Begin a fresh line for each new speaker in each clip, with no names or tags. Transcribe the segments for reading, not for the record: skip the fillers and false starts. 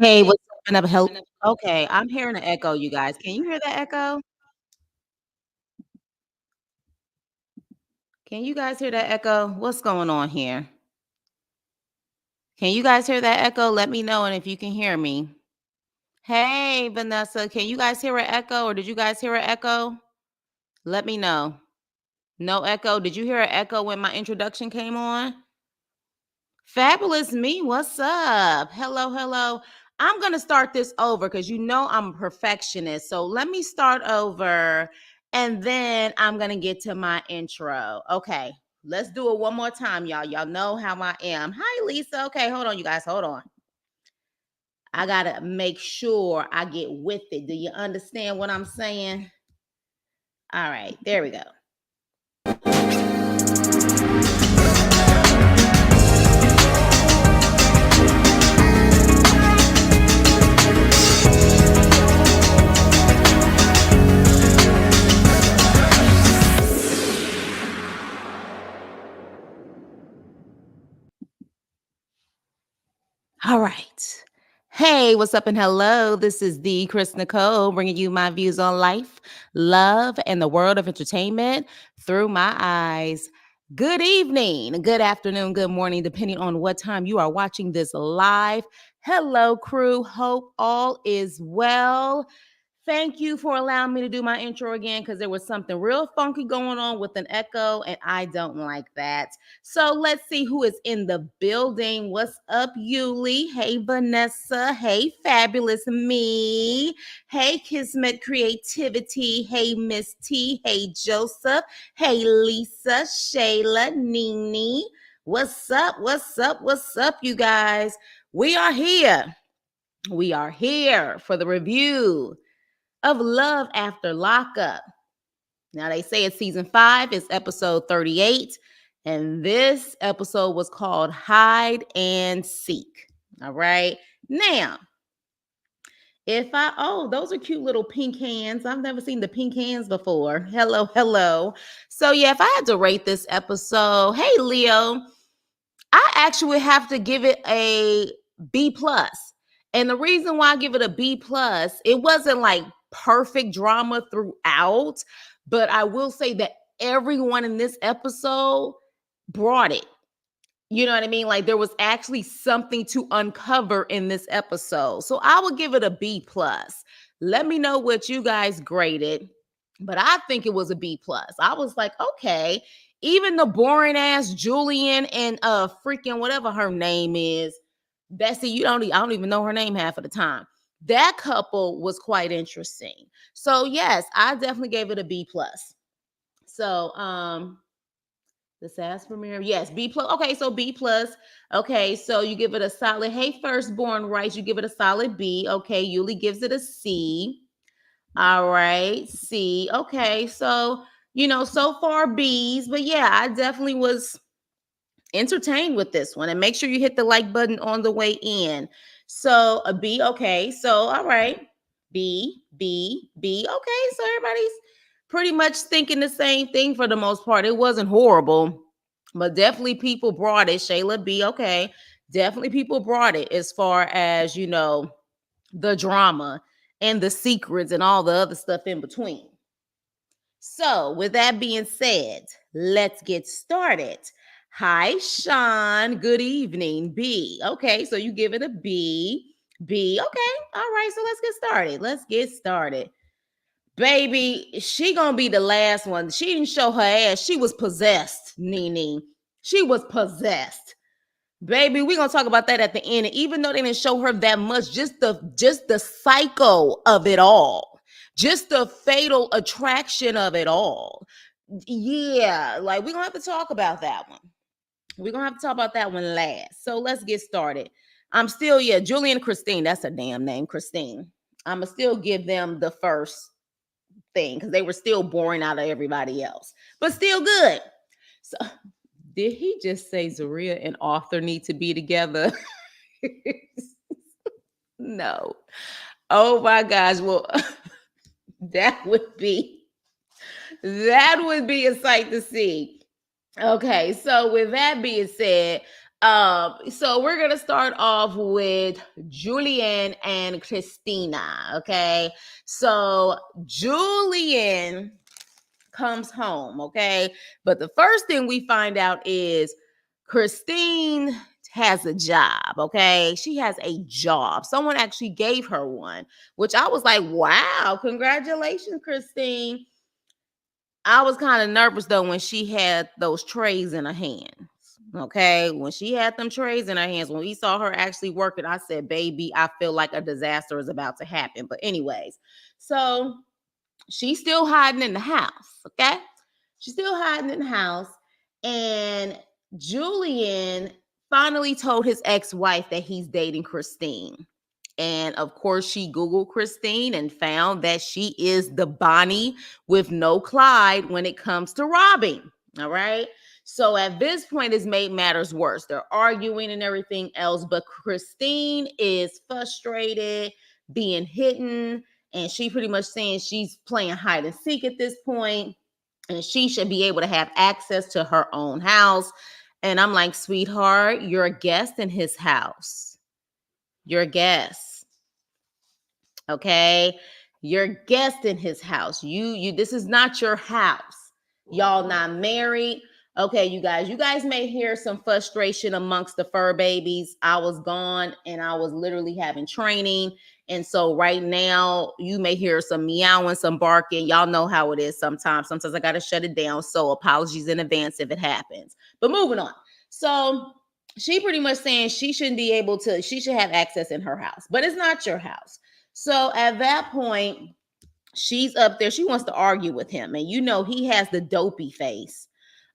Hey, what's up? Okay, I'm hearing an echo, you guys. Can you hear that echo? Can you guys hear that echo? What's going on here? Can you guys hear that echo? Let me know and if you can hear me. Hey, Vanessa, can you guys hear an echo or did you guys hear an echo? Let me know. No echo. Did you hear an echo when my introduction came on? Fabulous me, what's up? Hello, hello. I'm going to start this over because you know I'm a perfectionist. So let me start over and then I'm going to get to my intro. Okay, let's do it one more time, y'all. Y'all know how I am. Hi, Lisa. Okay, hold on, you guys. Hold on. I got to make sure I get with it. Do you understand what I'm saying? All right, there we go. All right. Hey, what's up and hello? This is the Chris Nicole bringing you my views on life, love, and the world of entertainment through my eyes. Good evening, good afternoon, good morning, depending on what time you are watching this live. Hello, crew. Hope all is well. Thank you for allowing me to do my intro again because there was something real funky going on with an echo, and I don't like that. So let's see who is in the building. What's up, Yuli? Hey, Vanessa. Hey, fabulous me. Hey, Kismet Creativity. Hey, Miss T. Hey, Joseph. Hey, Lisa, Shayla, Nene. What's up? What's up? What's up, you guys? We are here. We are here for the review of Love After Lockup. Now, they say it's season 5, it's episode 38, and this episode was called Hide and Seek. All right. Now, those are cute little pink hands. I've never seen the pink hands before. Hello, hello. So, yeah, if I had to rate this episode, hey, Leo, I actually have to give it a B plus. And the reason why I give it a B plus, it wasn't like perfect drama throughout, but I will say that everyone in this episode brought it. You know what I mean? Like there was actually something to uncover in this episode. So I would give it a B plus. Let me know what you guys graded, but I think it was a B plus. I was like, okay, even the boring ass Julian and freaking whatever her name is, Bessie, I don't even know her name half of the time. That couple was quite interesting. So yes, I definitely gave it a B plus. So the SAS premiere, yes, B plus. Okay, so B plus. Okay, so you give it a solid. Hey, firstborn rights, you give it a solid B. Okay, Yuli gives it a C. All right, C. Okay, so so far B's, but yeah, I definitely was entertained with this one. And make sure you hit the like button on the way in. So a B. Okay, so all right, B, B, B. Okay, so everybody's pretty much thinking the same thing for the most part. It wasn't horrible, but definitely people brought it. Shayla B. Okay, definitely people brought it as far as the drama and the secrets and all the other stuff in between. So, with that being said, let's get started. Hi, Sean. Good evening. B. Okay, so you give it a B. B. Okay. All right, so let's get started. Let's get started. Baby, she gonna be the last one. She didn't show her ass. She was possessed, Nene. She was possessed. Baby, we're gonna talk about that at the end. And even though they didn't show her that much, just the psycho of it all, just the fatal attraction of it all. Yeah, like we're gonna have to talk about that one. We're gonna have to talk about that one last. So let's get started. I'm still, yeah, Julian and Christine. That's a damn name, Christine. I'ma still give them the first thing because they were still boring out of everybody else, but still good. So did he just say Zaria and Arthur need to be together? No. Oh my gosh. Well, that would be a sight to see. Okay, so with that being said, So we're gonna start off with Julian and Christina. Okay, so Julian comes home. Okay, but the first thing we find out is Christine has a job. Okay, she has a job. Someone actually gave her one, which I was like, wow, congratulations, Christine. I was kind of nervous though when she had those trays in her hands. Okay, when she had them trays in her hands, when we saw her actually working, I said, baby, I feel like a disaster is about to happen. But, anyways, so she's still hiding in the house. Okay, she's still hiding in the house. And Julian finally told his ex-wife that he's dating Christine. And of course, she Googled Christine and found that she is the Bonnie with no Clyde when it comes to robbing. All right. So at this point, it's made matters worse. They're arguing and everything else, but Christine is frustrated, being hidden, and she pretty much saying she's playing hide and seek at this point, and she should be able to have access to her own house. And I'm like, sweetheart, you're a guest in his house. You're a guest. Okay, you're a guest in his house. You this is not your house. Y'all not married. Okay, you guys may hear some frustration amongst the fur babies. I was gone and I was literally having training, and so right now you may hear some meowing, some barking. Y'all know how it is sometimes I got to shut it down, so apologies in advance if it happens. But moving on. So she pretty much saying she shouldn't be able to, she should have access in her house, but it's not your house. So at that point, she's up there. She wants to argue with him. And you know, he has the dopey face.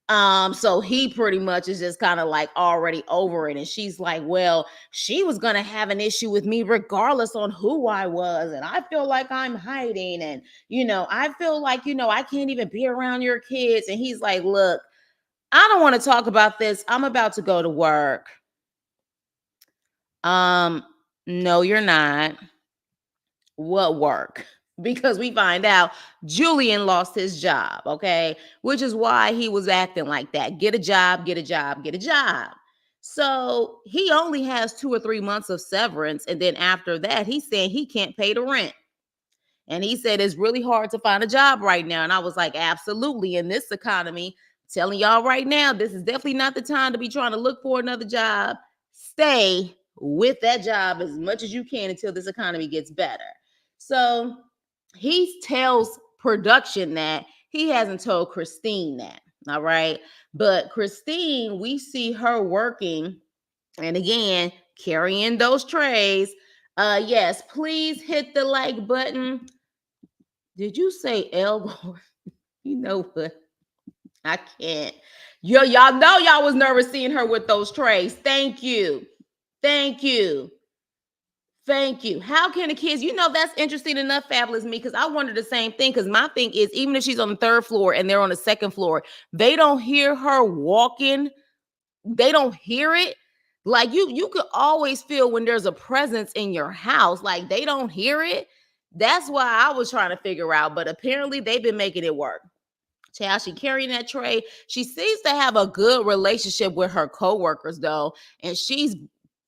So he pretty much is just kind of like already over it. And she's like, well, she was gonna have an issue with me regardless on who I was. And I feel like I'm hiding. And I feel like, I can't even be around your kids. And he's like, look, I don't want to talk about this. I'm about to go to work. No, you're not. What work? Because we find out Julian lost his job, okay? Which is why he was acting like that. Get a job, get a job, get a job. So he only has 2 or 3 months of severance. And then after that, he's saying he can't pay the rent. And he said it's really hard to find a job right now. And I was like, absolutely. In this economy, telling y'all right now, this is definitely not the time to be trying to look for another job. Stay with that job as much as you can until this economy gets better. So he tells production that. He hasn't told Christine that. All right. But Christine, we see her working and again carrying those trays. Yes, please hit the like button. Did you say elbow? You know what? I can't. Y'all know y'all was nervous seeing her with those trays. Thank you. Thank you. Thank you. How can the kids, that's interesting enough, Fabulous Me, because I wonder the same thing. Because my thing is, even if she's on the third floor and they're on the second floor, they don't hear her walking. They don't hear it. Like you could always feel when there's a presence in your house. Like they don't hear it. That's why I was trying to figure out. But apparently they've been making it work. Child, she carrying that tray. She seems to have a good relationship with her coworkers, though, and she's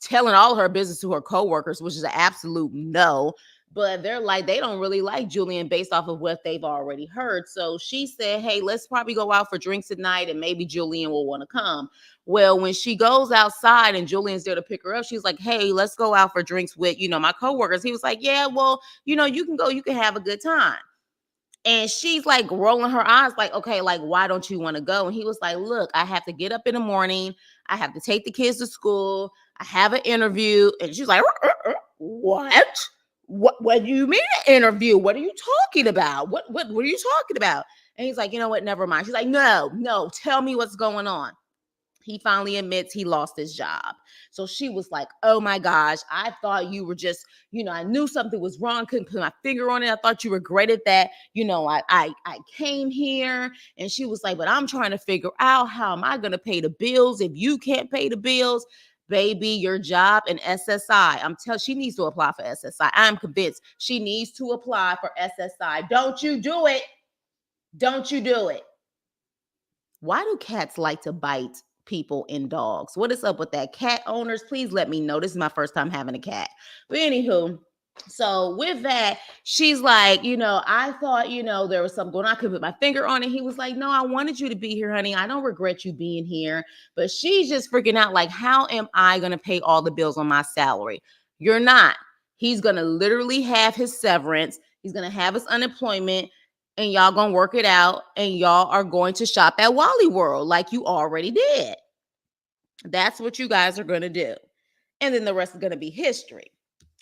telling all her business to her coworkers, which is an absolute no. But they're like, they don't really like Julian based off of what they've already heard. So she said, hey, let's probably go out for drinks tonight and maybe Julian will want to come. Well, when she goes outside and Julian's there to pick her up, she's like, hey, let's go out for drinks with, my coworkers. He was like, yeah, well, you can go, you can have a good time. And she's like rolling her eyes like, okay, like, why don't you want to go? And he was like, look, I have to get up in the morning. I have to take the kids to school. I have an interview. And she's like, what? What do you mean an interview? What are you talking about? What are you talking about? And he's like, you know what? Never mind. She's like, no, tell me what's going on. He finally admits he lost his job. So she was like, oh my gosh, I thought you were just, I knew something was wrong. Couldn't put my finger on it. I thought you regretted that. I came here. And she was like, but I'm trying to figure out how am I going to pay the bills if you can't pay the bills? Baby, your job and SSI. She needs to apply for SSI. I'm convinced she needs to apply for SSI. Don't you do it. Don't you do it. Why do cats like to bite people and dogs. What is up with that? Cat owners, please let me know. This is my first time having a cat. But anywho, so with that, she's like, I thought, there was something going on. I could put my finger on it. He was like, no, I wanted you to be here, honey. I don't regret you being here. But she's just freaking out like, how am I going to pay all the bills on my salary? You're not. He's going to literally have his severance. He's going to have his unemployment, and y'all going to work it out, and y'all are going to shop at Wally World like you already did. That's what you guys are going to do. And then the rest is going to be history.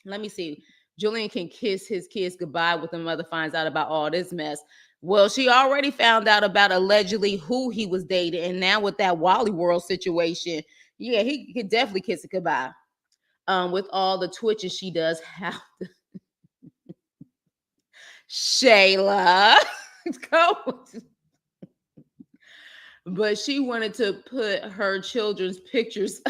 Let me see. Julian can kiss his kids goodbye when the mother finds out about all this mess. Well, she already found out about allegedly who he was dating. And now with that Wally World situation, yeah, he could definitely kiss it goodbye. With all the twitches she does have to. Shayla. Go. But she wanted to put her children's pictures.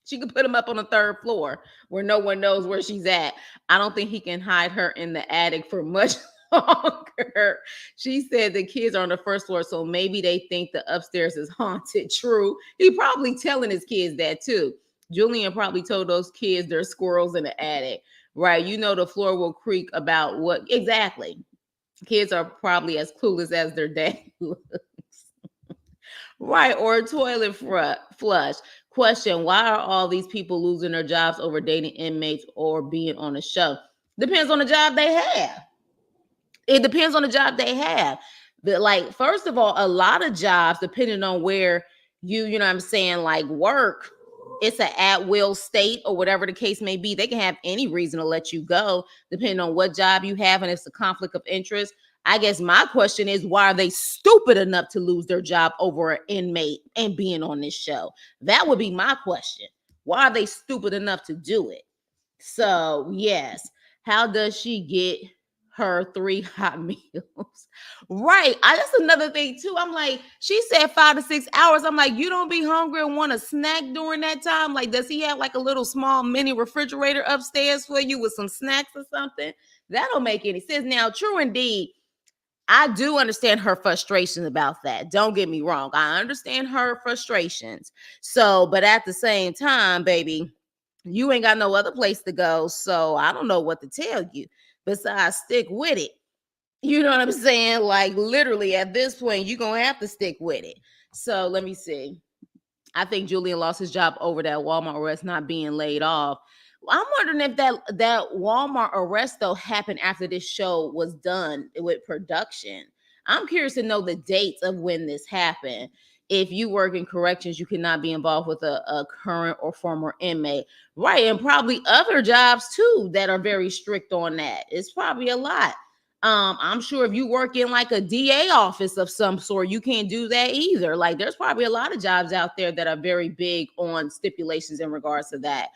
She could put them up on the third floor where no one knows where she's at. I don't think he can hide her in the attic for much longer. She said the kids are on the first floor, so maybe they think the upstairs is haunted. True. He probably telling his kids that too. Julian probably told those kids there's squirrels in the attic, right? The floor will creak about what exactly. Kids are probably as clueless as their dad looks. Right, or a toilet flush. Question, why are all these people losing their jobs over dating inmates or being on a show? Depends on the job they have. It depends on the job they have. But like, first of all, a lot of jobs, depending on where you know what I'm saying, like work, it's an at-will state or whatever the case may be. They can have any reason to let you go, depending on what job you have, and it's a conflict of interest. I guess my question is, why are they stupid enough to lose their job over an inmate and being on this show? That would be my question. Why are they stupid enough to do it? So, yes. How does she get her 3 hot meals? Right. That's another thing, too. I'm like, she said 5 to 6 hours. I'm like, you don't be hungry and want a snack during that time? Like, does he have like a little small mini refrigerator upstairs for you with some snacks or something? That don't make any sense. Now, true indeed, I do understand her frustrations about that. Don't get me wrong. I understand her frustrations. So, but at the same time, baby, you ain't got no other place to go. So I don't know what to tell you besides stick with it. You know what I'm saying? Like literally at this point, you're going to have to stick with it. So let me see. I think Julian lost his job over that Walmart arrest not being laid off. I'm wondering if that Walmart arrest though happened after this show was done with production. I'm curious to know the dates of when this happened. If you work in corrections, you cannot be involved with a current or former inmate, right? And probably other jobs too that are very strict on that. It's probably a lot. I'm sure if you work in like a DA office of some sort, you can't do that either. Like there's probably a lot of jobs out there that are very big on stipulations in regards to that.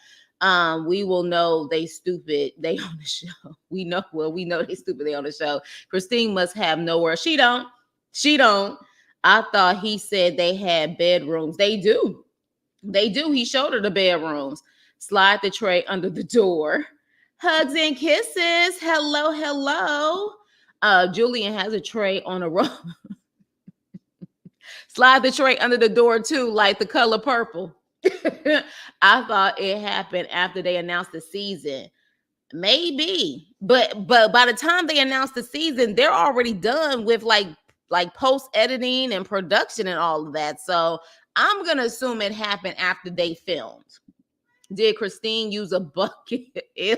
We will know they stupid. They on the show. We know they stupid. They on the show. Christine must have nowhere. She don't. I thought he said they had bedrooms. They do. He showed her the bedrooms. Slide the tray under the door. Hugs and kisses. Hello. Julian has a tray on a roll. Slide the tray under the door too, like the color purple. I thought it happened after they announced the season. Maybe. But by the time they announced the season, they're already done with like post editing and production and all of that. So I'm going to assume it happened after they filmed. Did Christine use a bucket? Ew.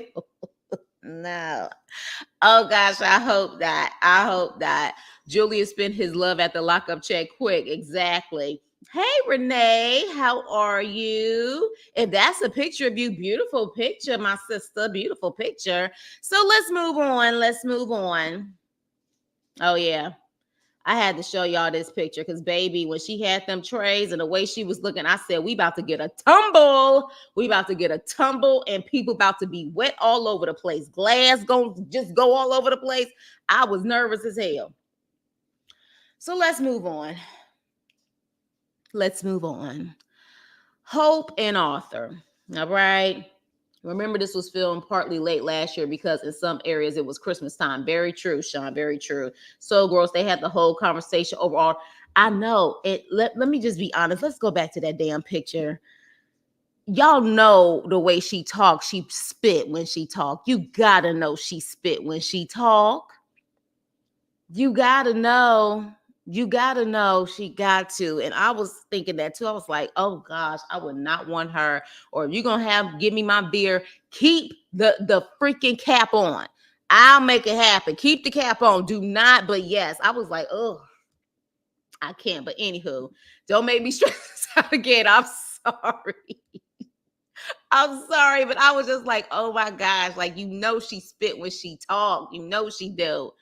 No. Oh gosh, I hope that. Julian spent his love at the lockup check quick. Exactly. Hey Renee, how are you? If that's a picture of you, beautiful picture, my sister, beautiful picture. So let's move on. Oh yeah. I had to show y'all this picture because baby, when she had them trays and the way she was looking, I said, we about to get a tumble. And people about to be wet all over the place. Glass going to just go all over the place. I was nervous as hell. So let's move on. Hope and Arthur. All right. Remember, this was filmed partly late last year because in some areas it was Christmas time. Very true, Sean. Very true. So gross. They had the whole conversation overall. I know it. Let me just be honest. Let's go back to that damn picture. Y'all know the way she talks. She spit when she talk. You gotta know she spit when she talk. You gotta know. You gotta know she got to. And I was thinking that too. I was like, oh gosh, I would not want her. Or if you're gonna give me my beer, keep the freaking cap on. I'll make it happen. Keep the cap on. Do not, but yes, I was like, oh, I can't. But anywho, don't make me stress out again. I'm sorry. I'm sorry, but I was just like, oh my gosh, like she spit when she talk. She do.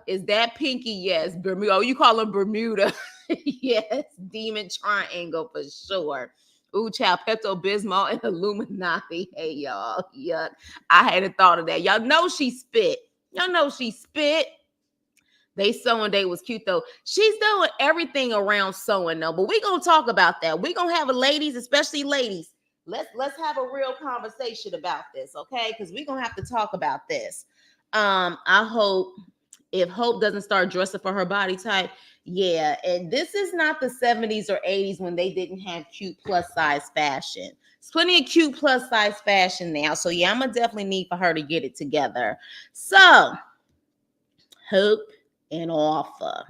Is that Pinky? Yes. Bermuda. Oh, you call him Bermuda. Yes. Demon Triangle for sure. Ooh, child, Pepto Bismol and Illuminati. Hey, y'all. Yuck. I hadn't thought of that. Y'all know she spit. Y'all know she spit. They sewing day was cute though. She's doing everything around sewing though, but we're gonna talk about that. We're gonna have ladies, especially ladies. Let's have a real conversation about this, okay? Because we're gonna have to talk about this. I hope if Hope doesn't start dressing for her body type, yeah. And this is not the 70s or 80s when they didn't have cute plus size fashion. There's plenty of cute plus size fashion now. So yeah, I'm gonna definitely need for her to get it together. So Hope and Arthur.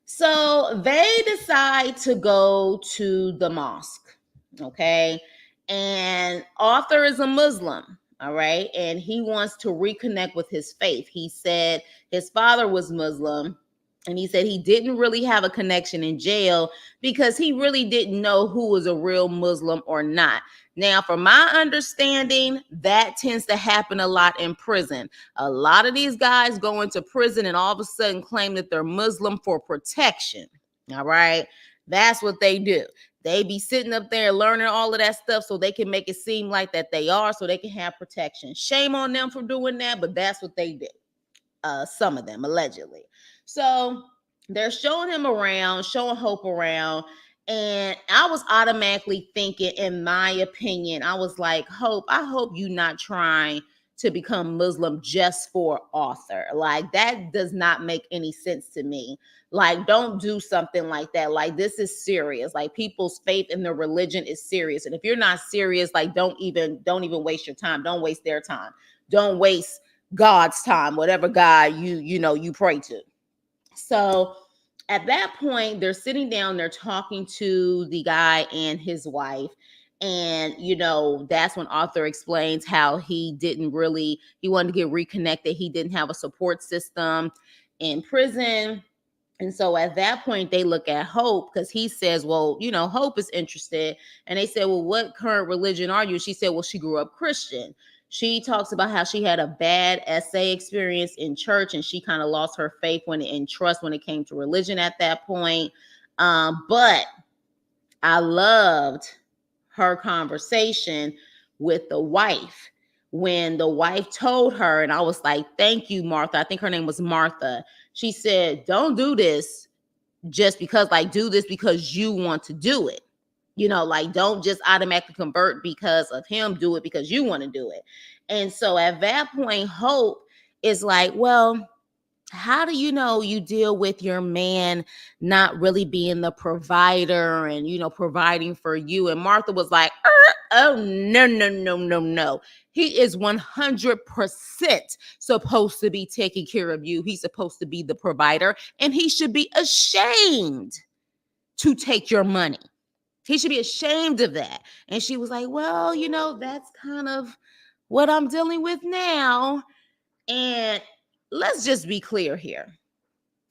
So they decide to go to the mosque, okay? And Arthur is a Muslim, all right? And he wants to reconnect with his faith. He said his father was Muslim, and he said he didn't really have a connection in jail because he really didn't know who was a real Muslim or not. Now, from my understanding, that tends to happen a lot in prison. A lot of these guys go into prison and all of a sudden claim that they're Muslim for protection. All right. That's what they do. They be sitting up there learning all of that stuff so they can make it seem like that they are, so they can have protection. Shame on them for doing that, but that's what they do. Some of them, allegedly. So they're showing him around, showing Hope around. And I was automatically thinking, in my opinion, I was like, Hope, I hope you're not trying to become Muslim just for Arthur. Like, that does not make any sense to me. Like, don't do something like that. Like, this is serious. Like, people's faith in their religion is serious. And if you're not serious, like, don't even waste your time. Don't waste their time. Don't waste God's time, whatever God you pray to. So at that point, they're sitting down, they're talking to the guy and his wife. And, that's when Arthur explains how he wanted to get reconnected. He didn't have a support system in prison. And so at that point, they look at Hope because he says, well, Hope is interested. And they said, well, what current religion are you? She said, well, she grew up Christian. She talks about how she had a bad essay experience in church and she kind of lost her faith and trust when it came to religion at that point. But I loved her conversation with the wife when the wife told her, and I was like, thank you, Martha. I think her name was Martha. She said, don't do this just because, do this because you want to do it. Don't just automatically convert because of him. Do it because you want to do it. And so at that point, Hope is like, well, how do you deal with your man not really being the provider and, providing for you? And Martha was like, oh, no. He is 100% supposed to be taking care of you. He's supposed to be the provider, and he should be ashamed to take your money. He should be ashamed of that. And she was like, well, that's kind of what I'm dealing with now. And let's just be clear here.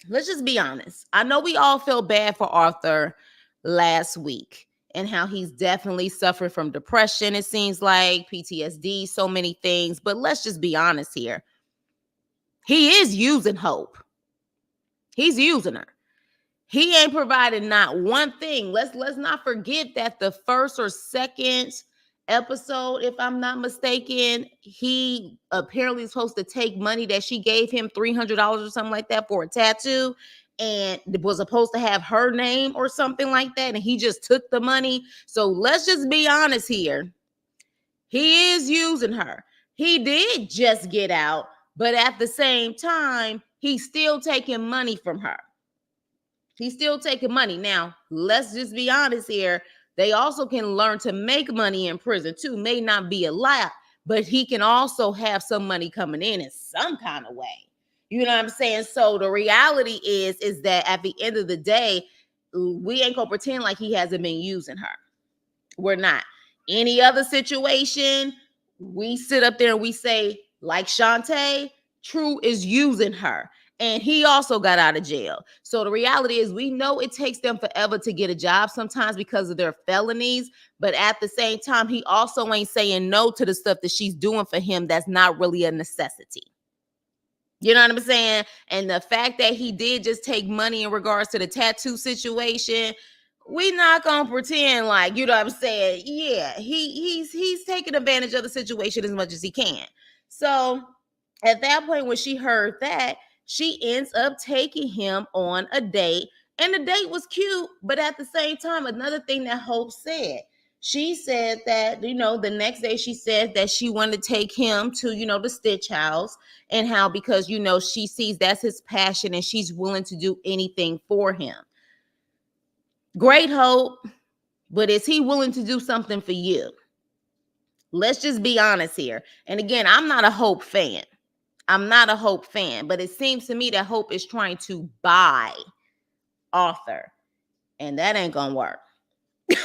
Let's just be honest. I know we all felt bad for Arthur last week and how he's definitely suffered from depression. It seems like PTSD, so many things. But let's just be honest here. He is using Hope. He's using her. He ain't provided not one thing. Let's not forget that the first or second episode, if I'm not mistaken, he apparently is supposed to take money that she gave him, $300 or something like that, for a tattoo, and was supposed to have her name or something like that, and he just took the money. So let's just be honest here. He is using her. He did just get out, but at the same time, he's still taking money from her. He's still taking money. Now, let's just be honest here. They also can learn to make money in prison too. May not be a lot, but he can also have some money coming in some kind of way. You know what I'm saying? So the reality is that at the end of the day, we ain't gonna pretend like he hasn't been using her. We're not. Any other situation, we sit up there and we say, like Shonta, True is using her. And he also got out of jail. So the reality is we know it takes them forever to get a job sometimes because of their felonies. But at the same time, he also ain't saying no to the stuff that she's doing for him that's not really a necessity. You know what I'm saying? And the fact that he did just take money in regards to the tattoo situation, we not gonna pretend like, you know what I'm saying? Yeah, he's taking advantage of the situation as much as he can. So at that point, when she heard that, she ends up taking him on a date. And the date was cute, but at the same time, another thing that Hope said, she said that, the next day she said that she wanted to take him to, the Stitch House, and how, because, she sees that's his passion and she's willing to do anything for him. Great, Hope, but is he willing to do something for you? Let's just be honest here. And again, I'm not a Hope fan. But it seems to me that Hope is trying to buy Arthur, and that ain't gonna work.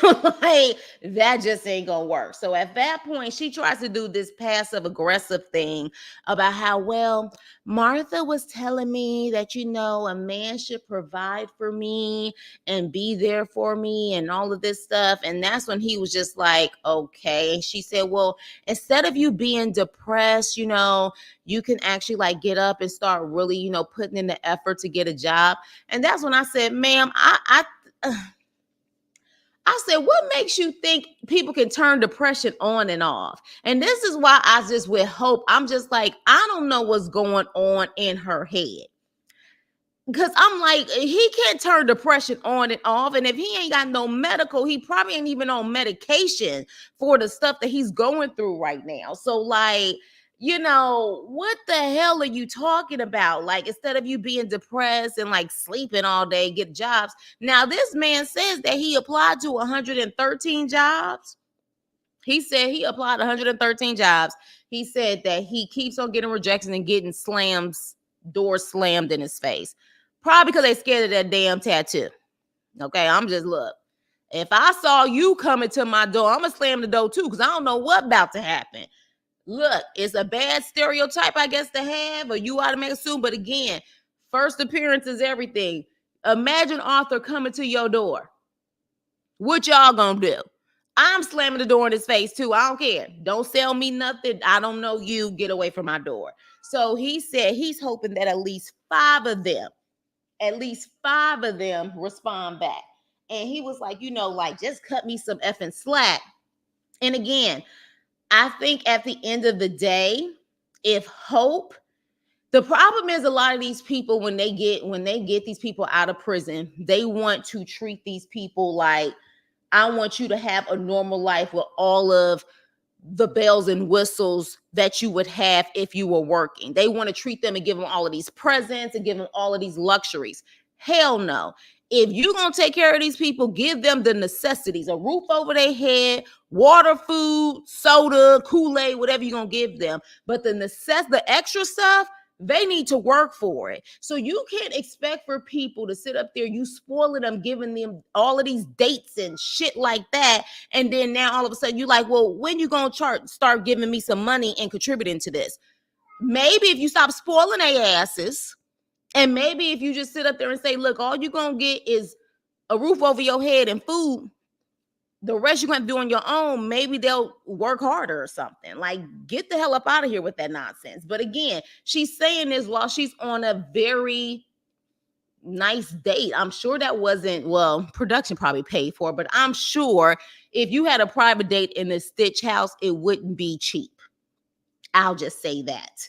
Like, that just ain't gonna work. So at that point, she tries to do this passive aggressive thing about how, well, Martha was telling me that, a man should provide for me and be there for me and all of this stuff. And that's when he was just like, okay. And she said, well, instead of you being depressed, you can actually like get up and start really, putting in the effort to get a job. And that's when I said, ma'am, I said, what makes you think people can turn depression on and off? And this is why I just, with Hope, I'm just like, I don't know what's going on in her head. Because I'm like, he can't turn depression on and off. And if he ain't got no medical, he probably ain't even on medication for the stuff that he's going through right now. So like, what the hell are you talking about? Like, instead of you being depressed and like sleeping all day, get jobs. Now, this man says that he applied to 113 jobs. He said he applied 113 jobs. He said that he keeps on getting rejections and getting doors slammed in his face. Probably because they scared of that damn tattoo. Okay, I'm just, look. If I saw you coming to my door, I'm going to slam the door too, because I don't know what's about to happen. Look, it's a bad stereotype, I guess, to have, or you ought to make assume. But again, first appearance is everything. Imagine Arthur coming to your door. What y'all gonna do? I'm slamming the door in his face too. I don't care. Don't sell me nothing. I don't know you. Get away from my door. So he said he's hoping that at least five of them respond back. And he was like, like, just cut me some effing slack. And again, I think at the end of the day, if Hope, the problem is a lot of these people, when they get these people out of prison, they want to treat these people like, I want you to have a normal life with all of the bells and whistles that you would have if you were working. They want to treat them and give them all of these presents and give them all of these luxuries. Hell no. If you're going to take care of these people, give them the necessities, a roof over their head, water, food, soda, Kool-Aid, whatever you're going to give them. But the extra stuff, they need to work for it. So you can't expect for people to sit up there, you spoiling them, giving them all of these dates and shit like that. And then now all of a sudden you're like, well, when you going to start giving me some money and contributing to this? Maybe if you stop spoiling their asses, and maybe if you just sit up there and say, look, all you're going to get is a roof over your head and food, the rest you're going to do on your own, maybe they'll work harder or something. Like, get the hell up out of here with that nonsense. But again, she's saying this while she's on a very nice date. I'm sure that wasn't, well, production probably paid for, but I'm sure if you had a private date in the Stitch House, it wouldn't be cheap. I'll just say that.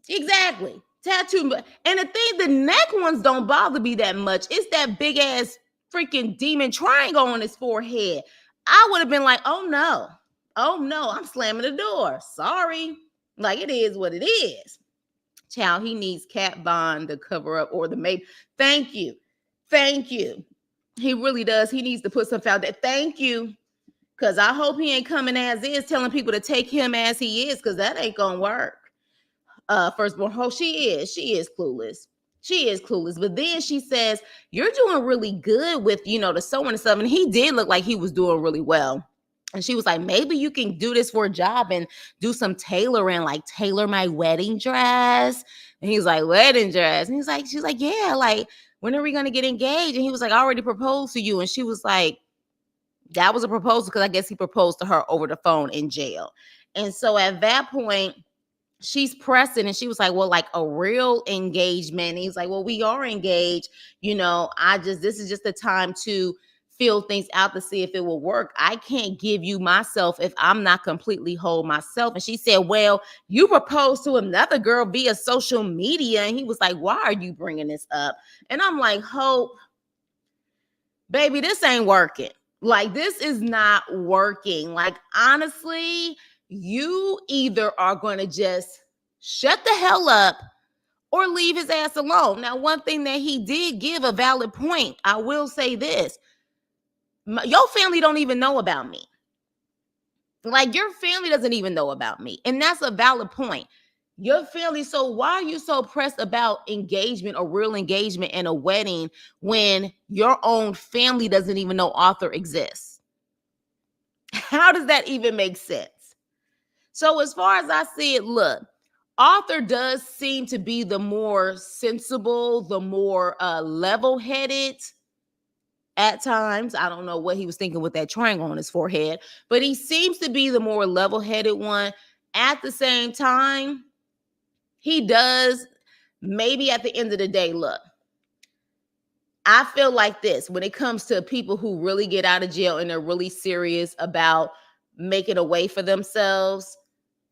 Exactly. Tattoo. And the thing, the neck ones don't bother me that much. It's that big ass freaking demon triangle on his forehead. I would have been like, oh no, I'm slamming the door. Sorry. Like, it is what it is. Child, he needs Kat Von to cover up, or the maybe. Thank you. Thank you. He really does. He needs to put some foundation. Thank you. Because I hope he ain't coming as is, telling people to take him as he is, because that ain't going to work. Firstborn, oh, she is clueless. She is clueless. But then she says, you're doing really good with, the sewing and stuff. And he did look like he was doing really well. And she was like, maybe you can do this for a job and do some tailoring, like tailor my wedding dress. And he's like, wedding dress. And she's like, yeah, like, when are we going to get engaged? And he was like, I already proposed to you. And she was like, that was a proposal, because I guess he proposed to her over the phone in jail. And so at that point, she's pressing, and she was like, well, like a real engagement. And he's like, well, we are engaged. This is just the time to feel things out to see if it will work. I can't give you myself if I'm not completely whole myself. And she said, well, you proposed to another girl via social media. And he was like, why are you bringing this up? And I'm like, Hope, baby, this ain't working. Like, this is not working. Like, honestly, you either are going to just shut the hell up or leave his ass alone. Now, one thing that he did give a valid point, I will say this. Your family don't even know about me. Like, your family doesn't even know about me. And that's a valid point. Your family, so why are you so pressed about engagement or real engagement and a wedding when your own family doesn't even know Arthur exists? How does that even make sense? So as far as I see it, look, Arthur does seem to be the more sensible, the more level-headed at times. I don't know what he was thinking with that triangle on his forehead, but he seems to be the more level-headed one. At the same time, he does, maybe at the end of the day, look, I feel like this, when it comes to people who really get out of jail and they're really serious about making a way for themselves,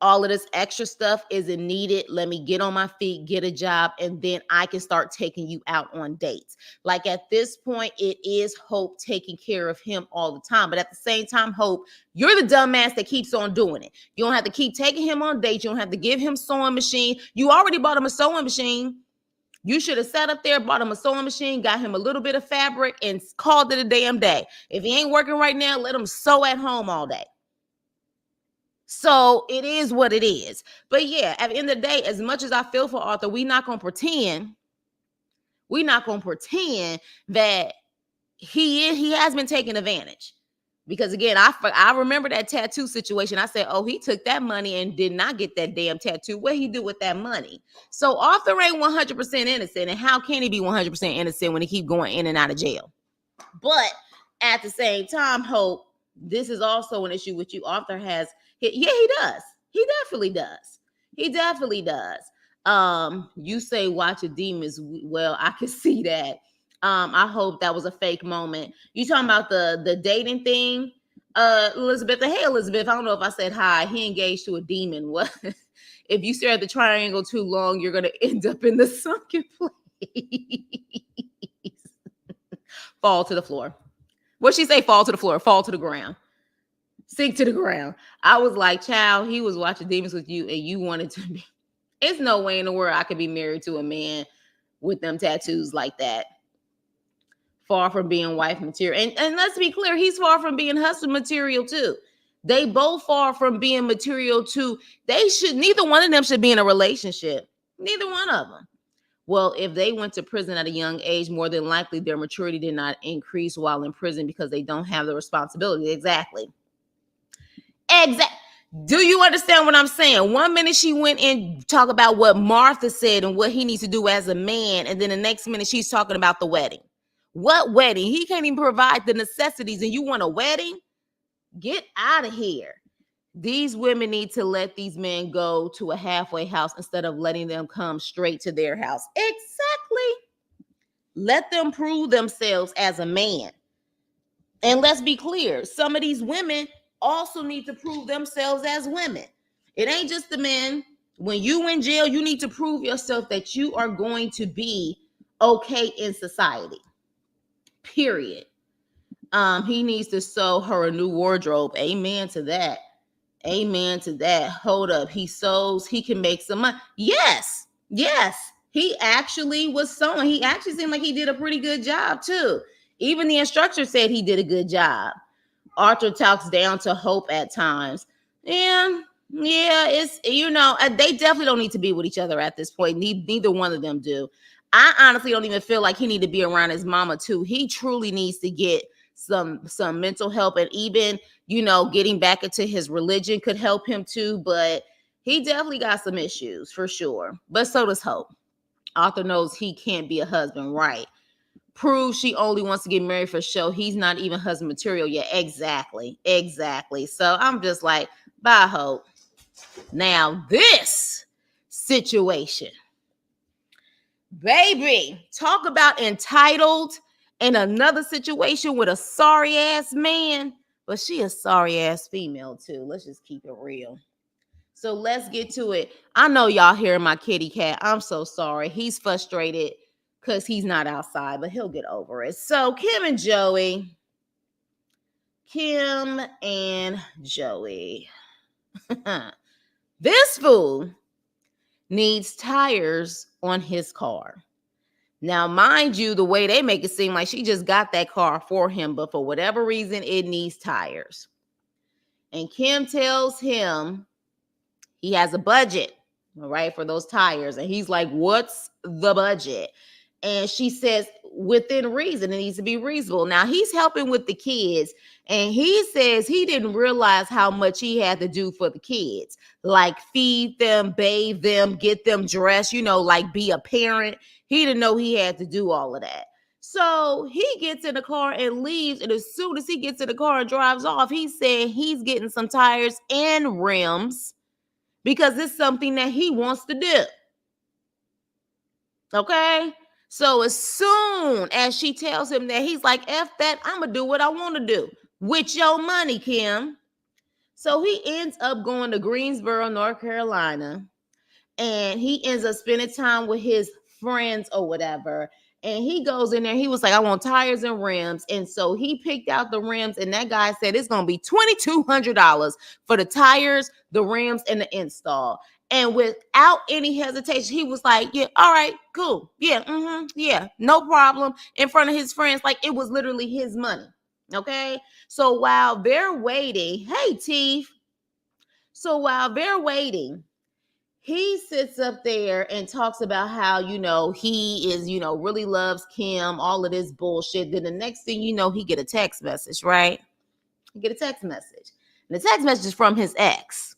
all of this extra stuff isn't needed. Let me get on my feet, get a job, and then I can start taking you out on dates. Like, at this point, it is Hope taking care of him all the time. But at the same time, Hope, you're the dumbass that keeps on doing it. You don't have to keep taking him on dates. You don't have to give him sewing machine. You already bought him a sewing machine. You should have sat up there, bought him a sewing machine, got him a little bit of fabric, and called it a damn day. If he ain't working right now, let him sew at home all day. So it is what it is. But yeah, at the end of the day, as much as I feel for Arthur, we're not going to pretend that he has been taking advantage. Because again, I remember that tattoo situation. I said, oh, he took that money and did not get that damn tattoo. What he do with that money? So Arthur ain't 100% innocent. And how can he be 100% innocent when he keep going in and out of jail? But at the same time, Hope, this is also an issue with you. Arthur has, he does. He definitely does. He definitely does. You say watch a demons. Well, I can see that. I hope that was a fake moment. You talking about the dating thing, Elizabeth? Hey, Elizabeth. I don't know if I said hi. He engaged to a demon. What? If you stare at the triangle too long, you're gonna end up in the sunken place. Fall to the floor. What'd she say? Fall to the floor. Fall to the ground. Sink to the ground. I was like, child, he was watching demons with you, and you wanted to be. It's no way in the world I could be married to a man with them tattoos like that. Far from being wife material. And let's be clear, he's far from being husband material too. They both far from being material too. Neither one of them should be in a relationship. Neither one of them. Well, if they went to prison at a young age, more than likely their maturity did not increase while in prison because they don't have the responsibility. Exactly. Do you understand what I'm saying? One minute she went and talked about what Martha said and what he needs to do as a man. And then the next minute she's talking about the wedding. What wedding? He can't even provide the necessities and you want a wedding? Get out of here. These women need to let these men go to a halfway house instead of letting them come straight to their house. Exactly. Let them prove themselves as a man. And let's be clear, some of these women also need to prove themselves as women. It ain't just the men. When you in jail, you need to prove yourself that you are going to be okay in society. Period. He needs to sew her a new wardrobe. Amen to that. Amen to that. Hold up. He sews. He can make some money. Yes. He actually was sewing. He actually seemed like he did a pretty good job too. Even the instructor said he did a good job. Arthur talks down to Hope at times. Yeah, it's, they definitely don't need to be with each other at this point. Neither one of them do. I honestly don't even feel like he need to be around his mama too. He truly needs to get some mental help, and even, getting back into his religion could help him too. But he definitely got some issues for sure. But so does Hope. Arthur knows he can't be a husband, right? Proves she only wants to get married for show. He's not even husband material yet. Exactly. So I'm just like, bye, Hope. Now this situation, baby, talk about entitled, in another situation with a sorry ass man, but she a sorry ass female too. Let's just keep it real. So let's get to it. I know y'all hearing my kitty cat. I'm so sorry. He's frustrated because he's not outside, but he'll get over it. So Kim and Joey. This fool needs tires on his car. Now, mind you, the way they make it seem like she just got that car for him, but for whatever reason, it needs tires. And Kim tells him he has a budget, all right, for those tires. And he's like, what's the budget? And she says, within reason, it needs to be reasonable. Now, he's helping with the kids, and he says he didn't realize how much he had to do for the kids, like feed them, bathe them, get them dressed, like be a parent. He didn't know he had to do all of that. So he gets in the car and leaves. And as soon as he gets in the car and drives off, he said he's getting some tires and rims because it's something that he wants to do. Okay? So as soon as she tells him that, he's like, F that, I'm going to do what I want to do with your money, Kim. So he ends up going to Greensboro, North Carolina, and he ends up spending time with his friends or whatever. And he goes in there. He was like, I want tires and rims. And so he picked out the rims. And that guy said it's going to be $2,200 for the tires, the rims, and the install. And without any hesitation, he was like, yeah, all right, cool. Yeah, yeah, no problem. In front of his friends, like it was literally his money. Okay. So while they're waiting, hey, Teeth. So while they're waiting, he sits up there and talks about how, he is, really loves Kim, all of this bullshit. Then the next thing you know, he get a text message, right? He get a text message. And the text message is from his ex.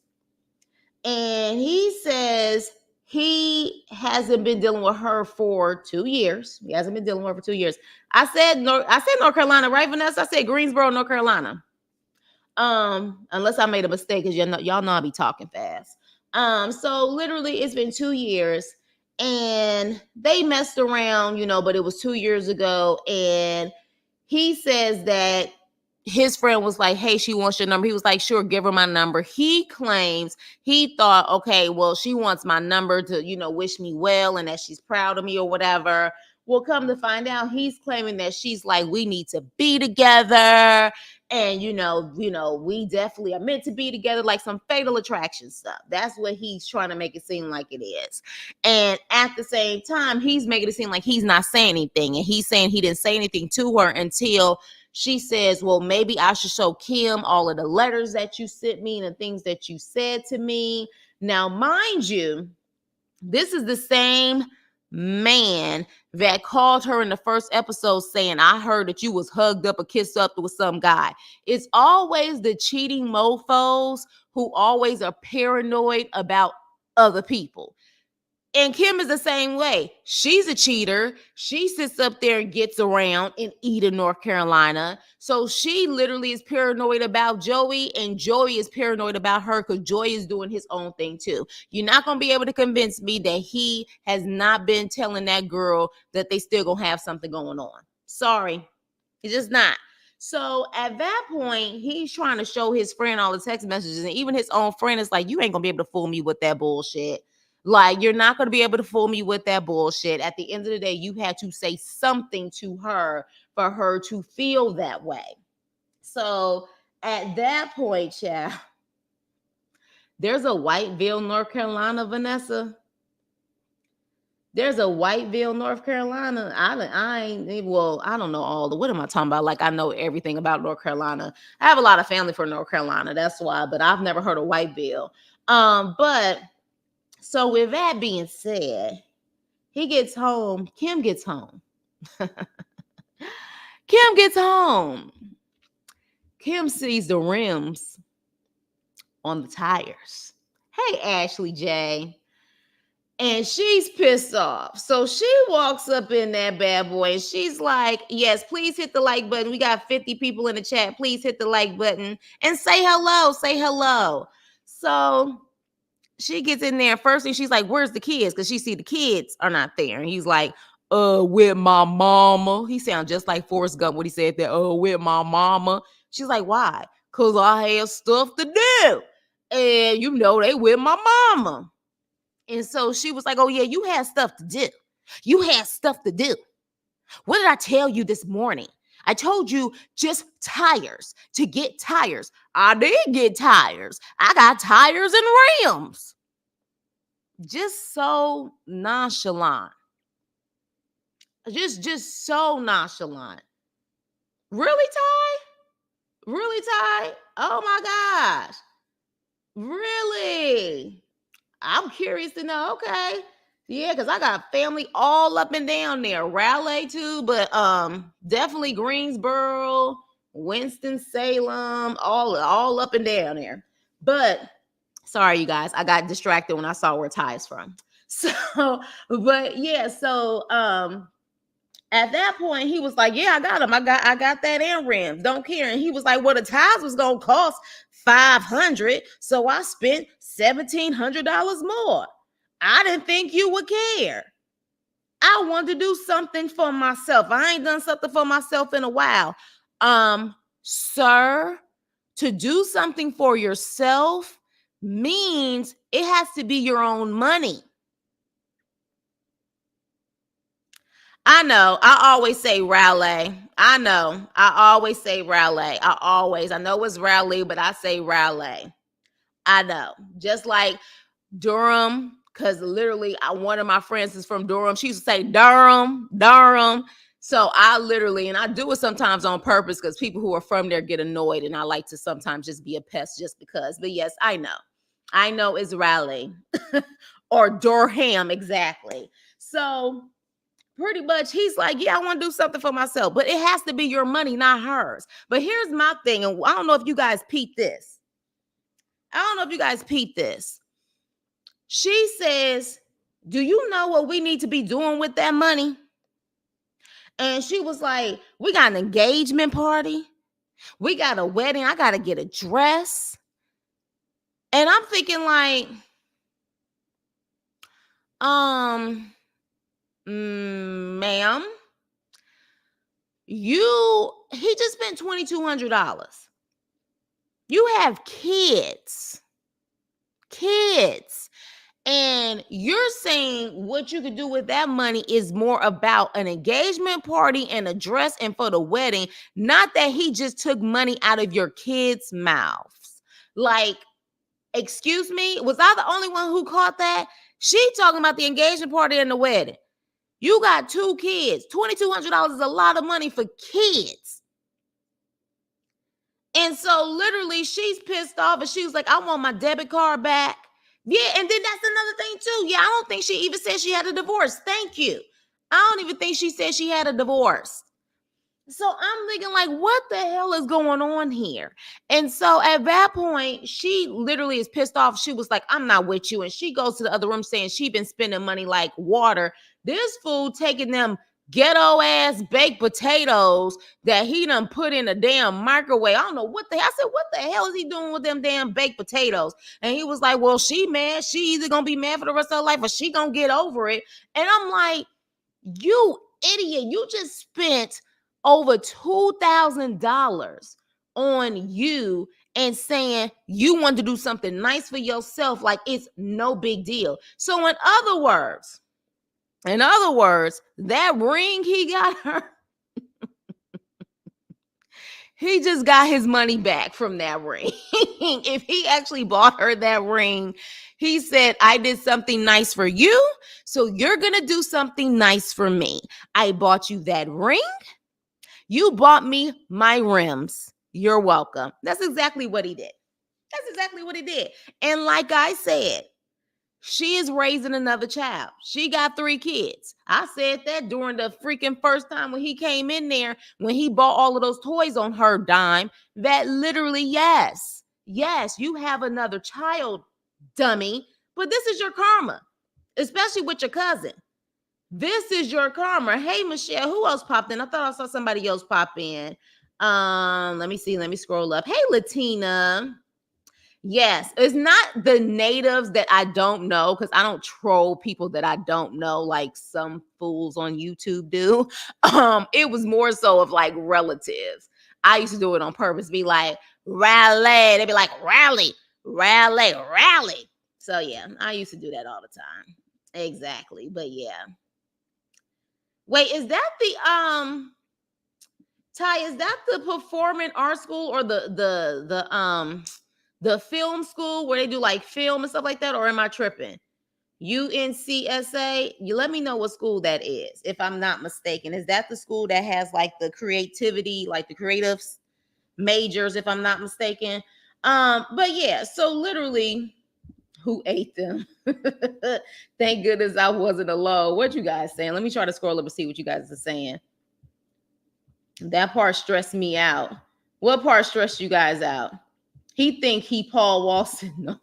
And he says he hasn't been dealing with her for 2 years. He hasn't been dealing with her for 2 years. I said North Carolina, right, Vanessa? I said Greensboro, North Carolina. Unless I made a mistake, because y'all know I be talking fast. So literally it's been 2 years and they messed around, but it was 2 years ago. And he says that his friend was like, hey, she wants your number. He was like, sure, give her my number. He claims he thought, okay, well, she wants my number to, wish me well and that she's proud of me or whatever. Well, come to find out, he's claiming that she's like, we need to be together. And, we definitely are meant to be together, like some fatal attraction stuff. That's what he's trying to make it seem like it is. And at the same time, he's making it seem like he's not saying anything. And he's saying he didn't say anything to her until she says, well, maybe I should show Kim all of the letters that you sent me and the things that you said to me. Now, mind you, this is the same man that called her in the first episode saying, I heard that you was hugged up or kissed up with some guy. It's always the cheating mofos who always are paranoid about other people. And Kim is the same way. She's a cheater. She sits up there and gets around in Eden, North Carolina. So she literally is paranoid about Joey, and Joey is paranoid about her because Joey is doing his own thing too. You're not going to be able to convince me that he has not been telling that girl that they still going to have something going on. Sorry. It's just not. So at that point, he's trying to show his friend all the text messages, and even his own friend is like, you ain't going to be able to fool me with that bullshit. Like, you're not going to be able to fool me with that bullshit. At the end of the day, you had to say something to her for her to feel that way. So at that point, child, there's a Whiteville, North Carolina, Vanessa. There's a Whiteville, North Carolina. I don't know all the, what am I talking about? Like, I know everything about North Carolina. I have a lot of family from North Carolina. That's why, but I've never heard of Whiteville. But so with that being said, he gets home. Kim gets home. Kim gets home. Kim sees the rims on the tires. Hey, Ashley J. And she's pissed off. So she walks up in that bad boy and she's like, yes, please hit the like button. We got 50 people in the chat. Please hit the like button and say hello. Say hello. So she gets in there. First thing she's like, where's the kids? Because she see the kids are not there. And he's like, with my mama. He sounds just like Forrest Gump when he said that, with my mama. She's like, why? Because I have stuff to do. And you know, they with my mama. And so she was like, oh, yeah, you had stuff to do. You had stuff to do. What did I tell you this morning? I told you just tires, to get tires. I did get tires. I got tires and rims. Just so nonchalant. Just so nonchalant. Really, Ty? Really, Ty? Oh, my gosh. Really? I'm curious to know. Okay. Yeah, because I got family all up and down there. Raleigh too, but definitely Greensboro, Winston-Salem, all up and down there. But sorry, you guys, I got distracted when I saw where Ty is from. So, but yeah, so at that point, he was like, yeah, I got him. I got that and rims. Don't care. And he was like, well, the tires was going to cost $500. So I spent $1,700 more. I didn't think you would care. I wanted to do something for myself. I ain't done something for myself in a while. Sir, to do something for yourself means it has to be your own money. I know. I always say Raleigh. I know. I always say Raleigh. I know it's Raleigh, but I say Raleigh. I know. Just like Durham, because literally one of my friends is from Durham. She used to say Durham. So I literally, and I do it sometimes on purpose because people who are from there get annoyed, and I like to sometimes just be a pest just because. But yes, I know. I know it's Raleigh or Durham, exactly. So pretty much he's like, yeah, I want to do something for myself, but it has to be your money, not hers. But here's my thing, and I don't know if you guys peeped this. She says, do you know what we need to be doing with that money? And she was like, we got an engagement party. We got a wedding. I got to get a dress. And I'm thinking like, ma'am, he just spent $2,200. You have kids. And you're saying what you could do with that money is more about an engagement party and a dress and for the wedding, not that he just took money out of your kids' mouths. Like, excuse me, was I the only one who caught that? She talking about the engagement party and the wedding. You got 2 kids. $2,200 is a lot of money for kids. And so literally she's pissed off and she was like, I want my debit card back. Yeah, and then that's another thing too. Yeah, I don't think she even said she had a divorce. Thank you. I don't even think she said she had a divorce. So I'm thinking like, what the hell is going on here? And so at that point, she literally is pissed off. She was like, I'm not with you. And she goes to the other room saying she been spending money like water. This fool taking them ghetto ass baked potatoes that he done put in a damn microwave. I don't know what I said, what the hell is he doing with them damn baked potatoes? And he was like, well, she mad. She either gonna be mad for the rest of her life or she gonna get over it. And I'm like, you idiot, you just spent over $2,000 on you and saying you want to do something nice for yourself like it's no big deal. So in other words, that ring he got her, he just got his money back from that ring. If he actually bought her that ring, he said, I did something nice for you, so you're going to do something nice for me. I bought you that ring. You bought me my rims. You're welcome. That's exactly what he did. That's exactly what he did. And like I said, she is raising another child. She got 3 kids. I said that during the freaking first time when he came in there, when he bought all of those toys on her dime, that literally, yes, you have another child, dummy. But this is your karma, especially with your cousin. This is your karma. Hey, Michelle, who else popped in? I thought I saw somebody else pop in. Let me see. Let me scroll up. Hey, Latina. Yes, it's not the natives that I don't know because I don't troll people that I don't know like some fools on YouTube do. It was more so of like relatives. I used to do it on purpose, be like, rally. They'd be like, rally, rally, rally. So yeah, I used to do that all the time. Exactly. But yeah. Wait, is that the Ty, is that the performing arts school or the film school where they do like film and stuff like that, or am I tripping? UNCSA. You let me know what school that is, if I'm not mistaken. Is that the school that has like the creativity, like the creative majors, if I'm not mistaken? But yeah, so literally, who ate them? Thank goodness I wasn't alone. What you guys saying? Let me try to scroll up and see what you guys are saying. That part stressed me out. What part stressed you guys out? He think he Paul Walton. No,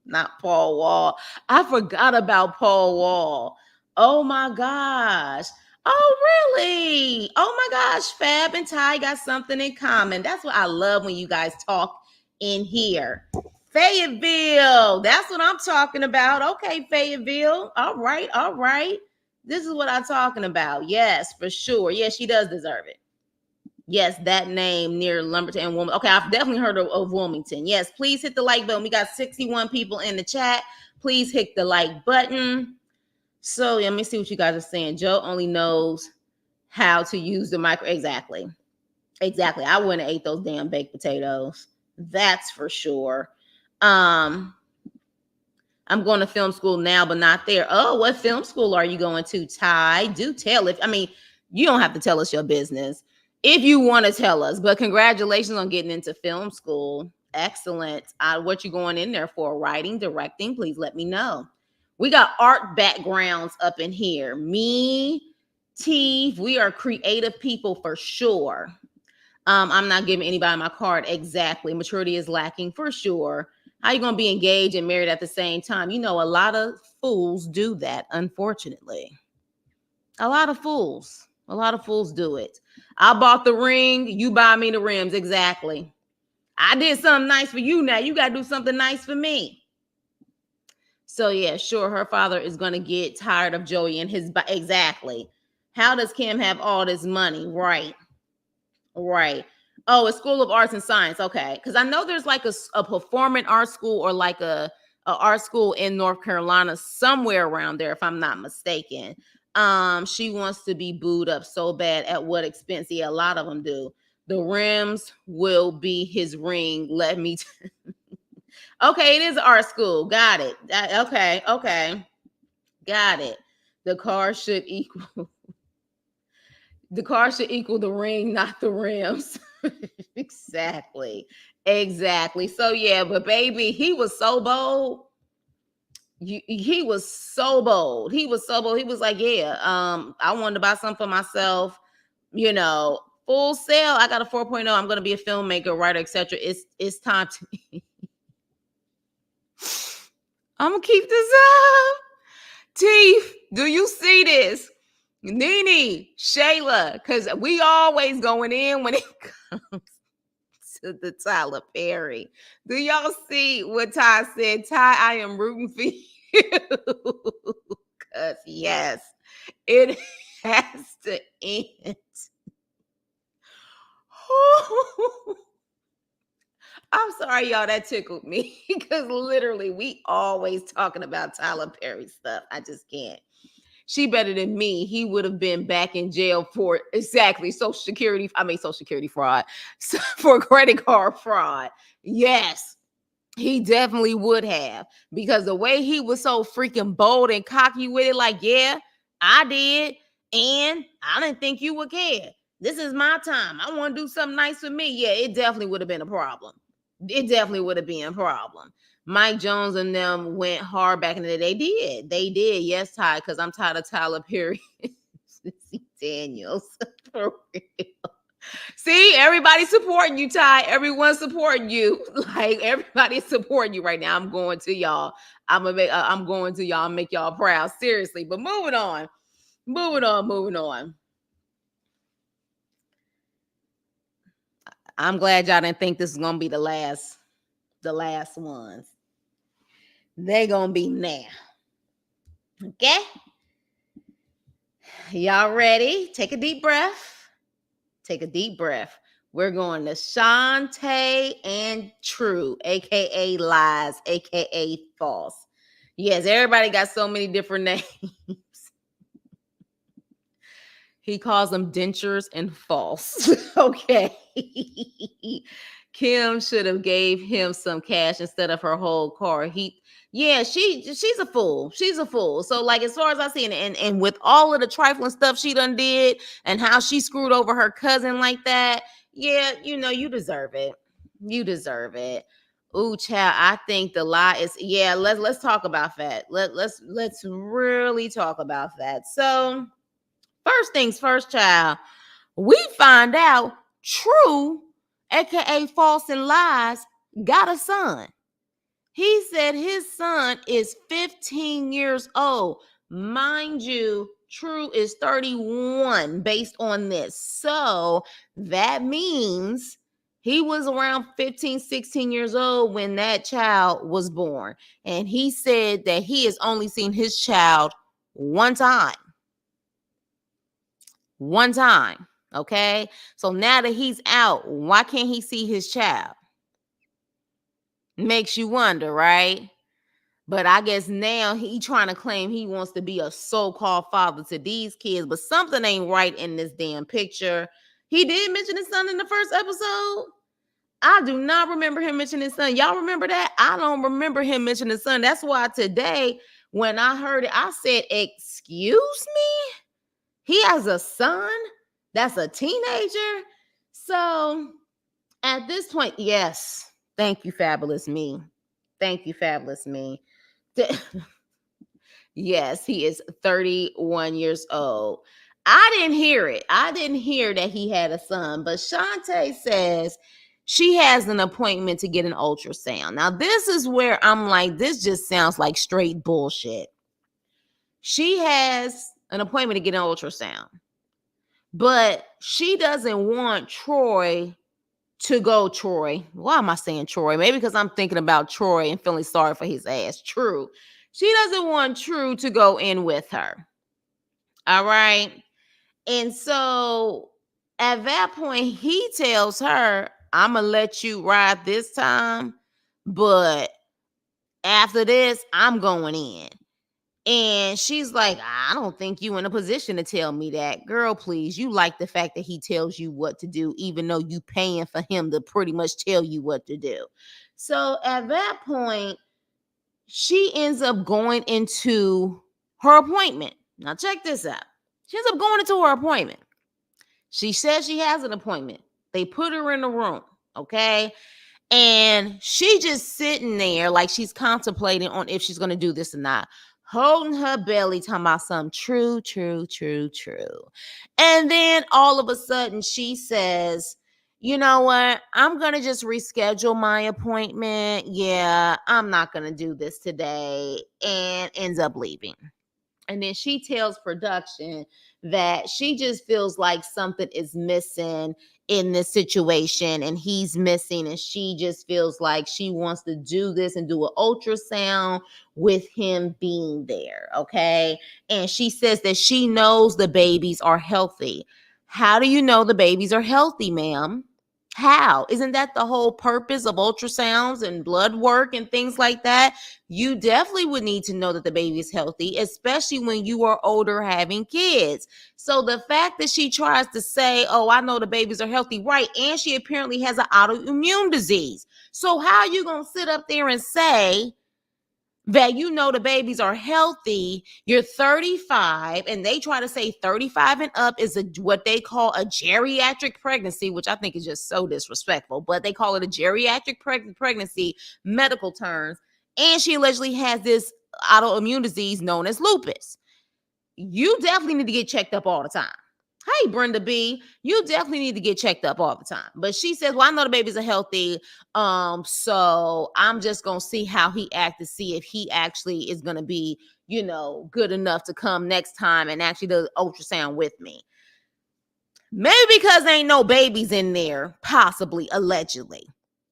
not Paul Wall. I forgot about Paul Wall. Oh my gosh. Oh, really? Oh my gosh. Fab and Ty got something in common. That's what I love when you guys talk in here. Fayetteville. That's what I'm talking about. Okay, Fayetteville. All right. All right. This is what I'm talking about. Yes, for sure. Yes, she does deserve it. Yes, that name near Lumberton and Wilmington. Okay, I've definitely heard of Wilmington. Yes, please hit the like button. We got 61 people in the chat. Please hit the like button. So let me see what you guys are saying. Joe only knows how to use the micro. Exactly. Exactly. I wouldn't have ate those damn baked potatoes. That's for sure. I'm going to film school now, but not there. Oh, what film school are you going to, Ty? Do tell. You don't have to tell us your business if you want to tell us, but congratulations on getting into film school. Excellent. What you going in there for? Writing, directing? Please let me know. We got art backgrounds up in here. Me, Teeve, we are creative people for sure. I'm not giving anybody my card. Exactly. Maturity is lacking for sure. How you gonna be engaged and married at the same time? You know, a lot of fools do that, unfortunately. A lot of fools. A lot of fools do it. I bought the ring, you buy me the rims. Exactly. I did something nice for you. Now you gotta do something nice for me. So yeah, sure, her father is gonna get tired of Joey and his exactly. How does Kim have all this money? Right. Right. Oh, a school of arts and science. Okay. Because I know there's like a performing arts school or like a art school in North Carolina, somewhere around there, if I'm not mistaken. She wants to be booed up so bad. At what expense? Yeah, a lot of them do. The rims will be his ring. Let me. Okay, it is art school. Got it. Okay. Okay. Got it. The car should equal. The car should equal the ring, not the rims. Exactly. Exactly. So yeah, but baby, he was so bold. He was so bold. He was so bold. He was like, yeah, I wanted to buy something for myself, you know, full sale. I got a 4.0. I'm going to be a filmmaker, writer, etc. It's time to I'm going to keep this up. Teeth, do you see this? Nene, Shayla, because we always going in when it comes to the Tyler Perry. Do y'all see what Ty said? Ty, I am rooting for you. Because, yes, it has to end. I'm sorry, y'all, that tickled me. Because literally, we always talking about Tyler Perry stuff. I just can't. She better than me. He would have been back in jail for exactly social security fraud, for credit card fraud. Yes, he definitely would have, because the way he was so freaking bold and cocky with it, like, yeah, I did, and I didn't think you would care. This is my time. I want to do something nice for me. Yeah, it definitely would have been a problem. It definitely would have been a problem. Mike Jones and them went hard back in the day. They did. Yes, Ty, because I'm tired of Tyler Perry. Daniels. For real. See, everybody's supporting you, Ty. Everyone's supporting you. Like, everybody's supporting you right now. I'm going to y'all. I'm going to y'all, make y'all proud. Seriously. But moving on. I'm glad y'all didn't think this is gonna be the last ones. They gonna be now. Okay? Y'all ready? Take a deep breath. We're going to Shonta and True, aka Lies, aka False. Yes, everybody got so many different names. He calls them dentures and false. Okay. Kim should have gave him some cash instead of her whole car. She's a fool. She's a fool. So, like, as far as I see it, and with all of the trifling stuff she done did and how she screwed over her cousin like that, yeah, you deserve it. You deserve it. Ooh, child, I think the lie is, yeah, let's talk about that. Let's really talk about that. So, first things first, child, we find out True, aka False and Lies, got a son. He said his son is 15 years old. Mind you, True is 31 based on this. So that means he was around 15, 16 years old when that child was born. And he said that he has only seen his child one time. One time. Okay. So now that he's out, why can't he see his child? Makes you wonder, right? But I guess now he trying to claim he wants to be a so-called father to these kids, but something ain't right in this damn picture. He did mention his son in the first episode. I do not remember him mentioning his son. Y'all remember that? I don't remember him mentioning his son. That's why today, when I heard it, I said, excuse me? He has a son that's a teenager? So at this point, yes. Thank you, Fabulous Me. Thank you, Fabulous Me. Yes, he is 31 years old. I didn't hear it. I didn't hear that he had a son, but Shonta says she has an appointment to get an ultrasound. Now, this is where I'm like, this just sounds like straight bullshit. She has an appointment to get an ultrasound, but she doesn't want Troy to go. Troy. Why am I saying Troy? Maybe because I'm thinking about Troy and feeling sorry for his ass. True. She doesn't want True to go in with her. All right. And so at that point, he tells her, I'm going to let you ride this time, but after this, I'm going in. And she's like, I don't think you in a position to tell me that. Girl, please. You like the fact that he tells you what to do, even though you paying for him to pretty much tell you what to do. So at that point, she ends up going into her appointment. Now check this out. She ends up going into her appointment. She says she has an appointment. They put her in the room, okay? And she just sitting there like she's contemplating on if she's going to do this or not, holding her belly, talking about some true. And then all of a sudden she says, you know what? I'm going to just reschedule my appointment. Yeah, I'm not going to do this today, and ends up leaving. And then she tells production that she just feels like something is missing in this situation and he's missing. And she just feels like she wants to do this and do an ultrasound with him being there. Okay. And she says that she knows the babies are healthy. How do you know the babies are healthy, ma'am? How? Isn't that the whole purpose of ultrasounds and blood work and things like that? You definitely would need to know that the baby is healthy, especially when you are older having kids. So the fact that she tries to say, oh, I know the babies are healthy, right? And she apparently has an autoimmune disease. So how are you going to sit up there and say that you know the babies are healthy, you're 35, and they try to say 35 and up is what they call a geriatric pregnancy, which I think is just so disrespectful, but they call it a geriatric pregnancy, medical terms, and she allegedly has this autoimmune disease known as lupus. You definitely need to get checked up all the time. Hey, Brenda B, you definitely need to get checked up all the time. But she says, well, I know the babies are healthy. So I'm just going to see how he acts to see if he actually is going to be, good enough to come next time and actually do the ultrasound with me. Maybe because there ain't no babies in there, possibly, allegedly.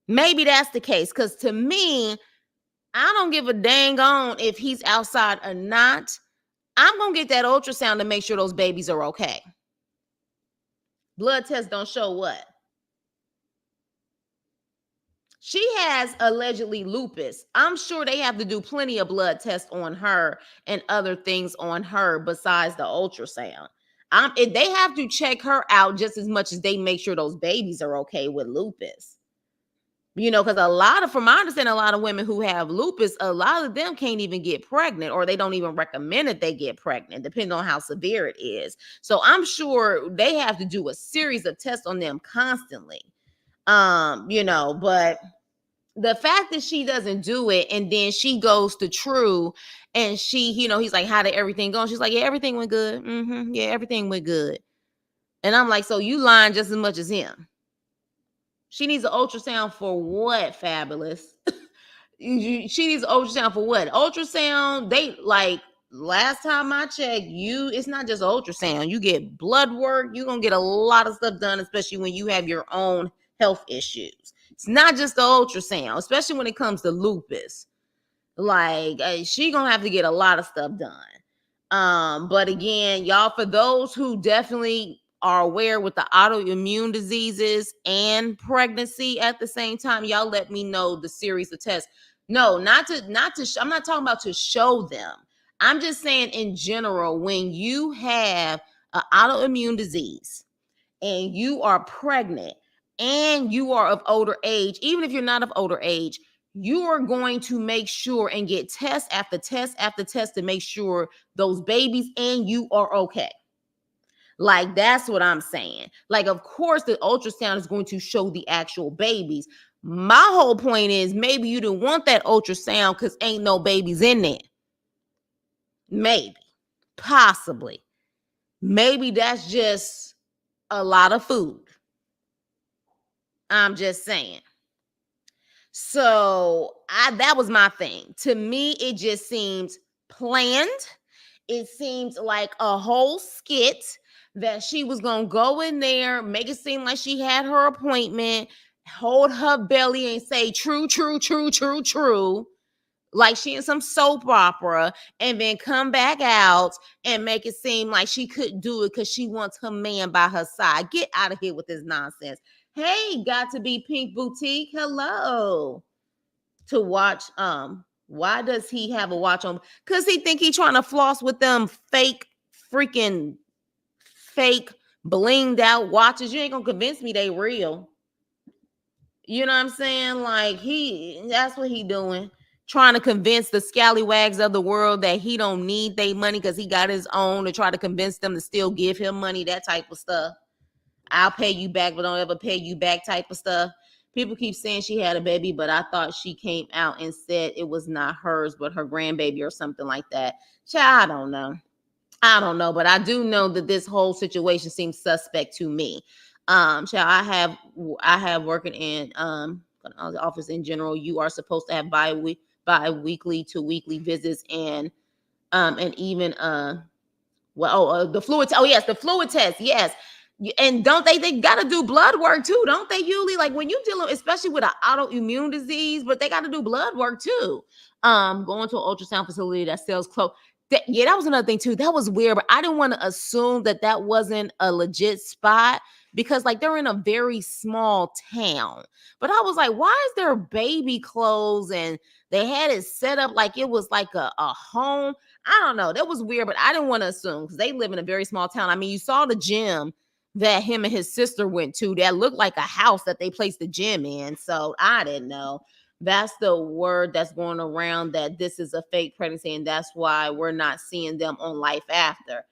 Maybe that's the case. Because to me, I don't give a dang on if he's outside or not. I'm going to get that ultrasound to make sure those babies are okay. Blood tests don't show what? She has allegedly lupus. I'm sure they have to do plenty of blood tests on her and other things on her besides the ultrasound. They have to check her out just as much as they make sure those babies are okay with lupus. Because from my understanding, a lot of women who have lupus, a lot of them can't even get pregnant, or they don't even recommend that they get pregnant, depending on how severe it is. So I'm sure they have to do a series of tests on them constantly. But the fact that she doesn't do it, and then she goes to True, and he's like, how did everything go? And she's like, yeah, everything went good. Yeah, everything went good. And I'm like, so you lying just as much as him. She needs an ultrasound for what, Fabulous? She needs an ultrasound for what? Ultrasound, last time I checked, it's not just ultrasound. You get blood work. You're going to get a lot of stuff done, especially when you have your own health issues. It's not just the ultrasound, especially when it comes to lupus. She going to have to get a lot of stuff done. But again, y'all, for those who definitely are aware with the autoimmune diseases and pregnancy at the same time, y'all let me know the series of tests. No, I'm not talking about to show them. I'm just saying in general, when you have an autoimmune disease and you are pregnant and you are of older age, even if you're not of older age, you are going to make sure and get test after test after test to make sure those babies and you are okay. That's what I'm saying. Of course, the ultrasound is going to show the actual babies. My whole point is maybe you didn't want that ultrasound because ain't no babies in there. Maybe. Possibly. Maybe that's just a lot of food. I'm just saying. So that was my thing. To me, it just seems planned. It seems like a whole skit that she was going to go in there, make it seem like she had her appointment, hold her belly and say, true, true, true, true, true, like she in some soap opera, and then come back out and make it seem like she couldn't do it because she wants her man by her side. Get out of here with this nonsense. Hey, got to be Pink Boutique. Hello. To watch, why does he have a watch on? Because he think he trying to floss with them fake blinged out watches. You ain't gonna convince me they real. You know what I'm saying? That's what he doing. Trying to convince the scallywags of the world that he don't need their money because he got his own, to try to convince them to still give him money, that type of stuff. I'll pay you back, but don't ever pay you back type of stuff. People keep saying she had a baby, but I thought she came out and said it was not hers, but her grandbaby or something like that. Child, I don't know, but I do know that this whole situation seems suspect to me. Child, I have working in the office in general. You are supposed to have bi-weekly to weekly visits and even the fluid. Oh yes, the fluid test. Yes. And don't they got to do blood work too, don't they? Usually, when you dealing, especially with an autoimmune disease, but they got to do blood work too. Going to an ultrasound facility that sells clothes. Yeah, that was another thing too. That was weird, but I didn't want to assume that that wasn't a legit spot because like they're in a very small town. But I was like, why is there baby clothes and they had it set up like it was like a home? I don't know. That was weird, but I didn't want to assume because they live in a very small town. I mean, you saw the gym that him and his sister went to that looked like a house that they placed the gym in. So I didn't know. That's the word that's going around that this is a fake pregnancy, and that's why we're not seeing them on Life After.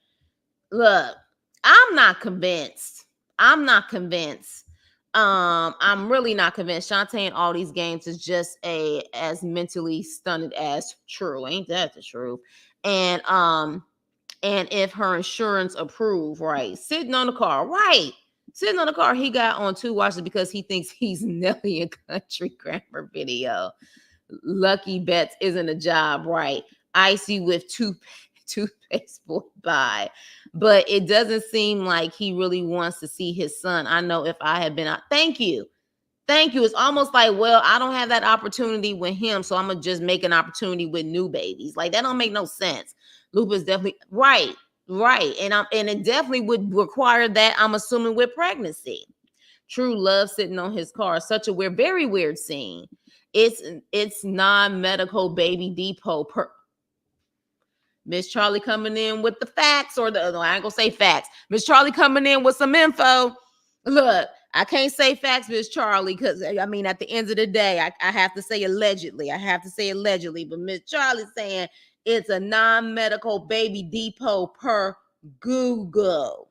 Look, I'm not convinced. I'm not convinced. I'm really not convinced. Shonta in all these games is just as mentally stunted as True. Ain't that the truth? And and if her insurance approved, right? Sitting on the car, right? Sitting on the car, he got on two watches because he thinks he's Nelly in country grammar video. Lucky Bets isn't a job, right? Icy with toothpaste boy bye. But it doesn't seem like he really wants to see his son. I know if I had been out, thank you. Thank you. It's almost like, well, I don't have that opportunity with him, so I'm gonna just make an opportunity with new babies. Like that don't make no sense. Lupus definitely right, right, and it definitely would require that. I'm assuming with pregnancy. True love sitting on his car. Such a weird, very weird scene. It's non-medical baby depot. Miss Charlie coming in with the facts, or the I ain't gonna say facts. Miss Charlie coming in with some info. Look, I can't say facts, Miss Charlie, because I mean, at the end of the day, I have to say allegedly. I have to say allegedly, but Miss Charlie saying it's a non-medical baby depot per Google.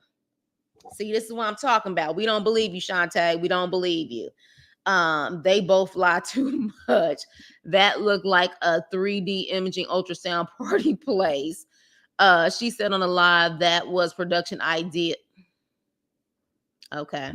See, this is what I'm talking about. We don't believe you, Shonta. We don't believe you. They both lie too much. That looked like a 3D imaging ultrasound party place. She said on a live that was production idea. Okay.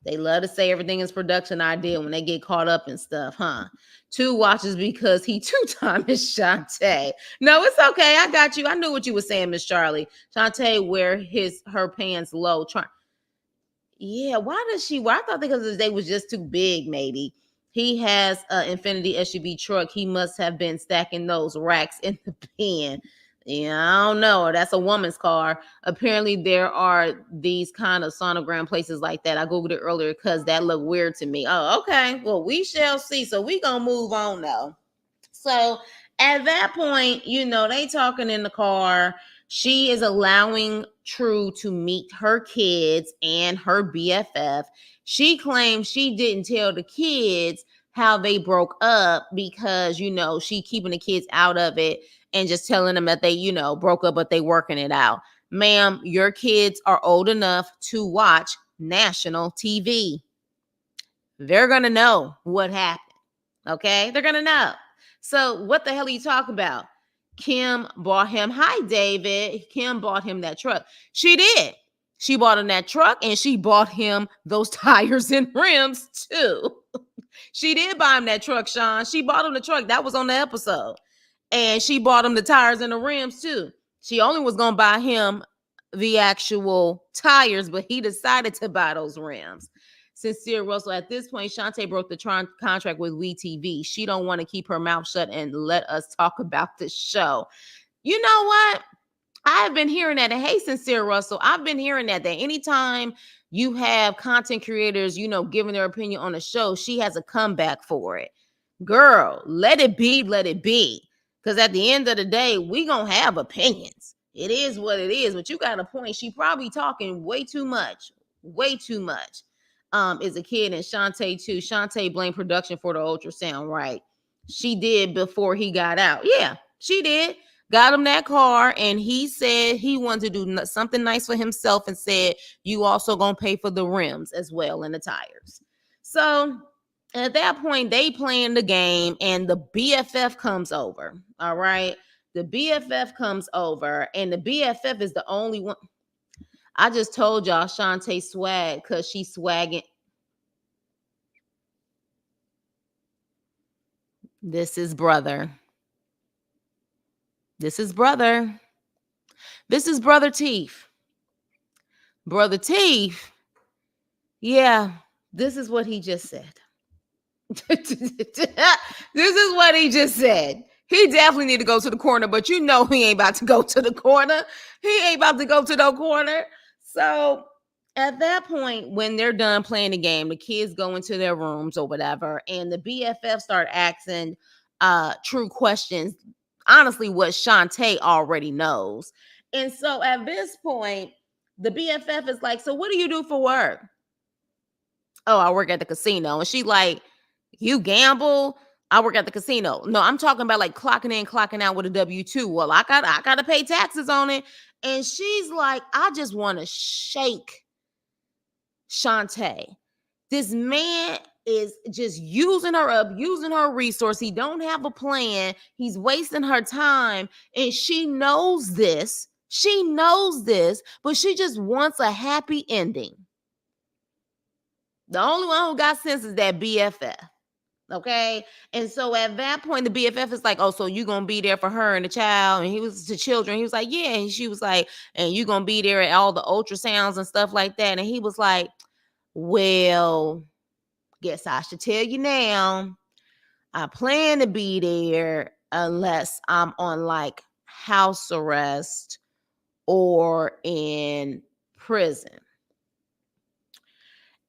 They love to say everything is production idea when they get caught up in stuff, huh? Two watches because he two-time is Shonta. No, it's okay. I got you. I knew what you were saying, Miss Charlie. Shonta wear her pants low. Yeah, why does she? Well, I thought because they was just too big, maybe. He has an Infinity SUV truck. He must have been stacking those racks in the pen. Yeah, I don't know. That's a woman's car. Apparently, there are these kind of sonogram places like that. I Googled it earlier because that looked weird to me. Oh, okay. Well, we shall see. So we gonna move on though. So at that point, they talking in the car. She is allowing True to meet her kids and her BFF. She claims she didn't tell the kids how they broke up because, she keeping the kids out of it and just telling them that they, broke up, but they working it out. Ma'am, your kids are old enough to watch national TV. They're going to know what happened. Okay? They're going to know. So what the hell are you talking about? Kim bought him. Hi, David. Kim bought him that truck. She did. She bought him that truck and she bought him those tires and rims too. She did buy him that truck, Sean. She bought him the truck. That was on the episode. And she bought him the tires and the rims too. She only was going to buy him the actual tires, but he decided to buy those rims. Sincere Russell, at this point, Shonta broke the contract with wetv. She don't want to keep her mouth shut and let us talk about the show. You know what? I've been hearing that. And hey, Sincere Russell, I've been hearing that anytime you have content creators, giving their opinion on a show, she has a comeback for it. Girl, let it be, let it be. Because at the end of the day, we going to have opinions. It is what it is. But you got a point. She probably talking way too much. Way too much. Is a kid, and Shonta too. Shonta blamed production for the ultrasound, right? She did before he got out. Yeah, she did. Got him that car, and he said he wanted to do something nice for himself and said, you also gonna pay for the rims as well and the tires. So at that point, they playing the game, and the BFF comes over. All right. The BFF comes over, and the BFF is the only one. I just told y'all Shonta swag because she's swagging. This is brother. This is brother. This is Brother Teeth. Brother Teeth. Yeah, this is what he just said. This is what he just said. He definitely need to go to the corner, but you know he ain't about to go to the corner. He ain't about to go to no corner. So at that point, when they're done playing the game, the kids go into their rooms or whatever, and the BFF start asking True questions. Honestly, what Shantae already knows. And so at this point, the BFF is like, "So what do you do for work?" "Oh, I work at the casino." And she like, "You gamble?" "I work at the casino." "No, I'm talking about like clocking in, clocking out with a W-2. Well, I gotta pay taxes on it." And she's like, I just want to shake Shantae. This man is just using her up, using her resource. He don't have a plan. He's wasting her time. And she knows this. She knows this, but she just wants a happy ending. The only one who got sense is that BFF. Okay. And so at that point, the BFF is like, "Oh, so you gonna be there for her and the child?" And he was the children. He was like, "Yeah." And she was like, "And you gonna be there at all the ultrasounds and stuff like that?" And he was like, "Well, guess I should tell you now. I plan to be there unless I'm on like house arrest or in prison."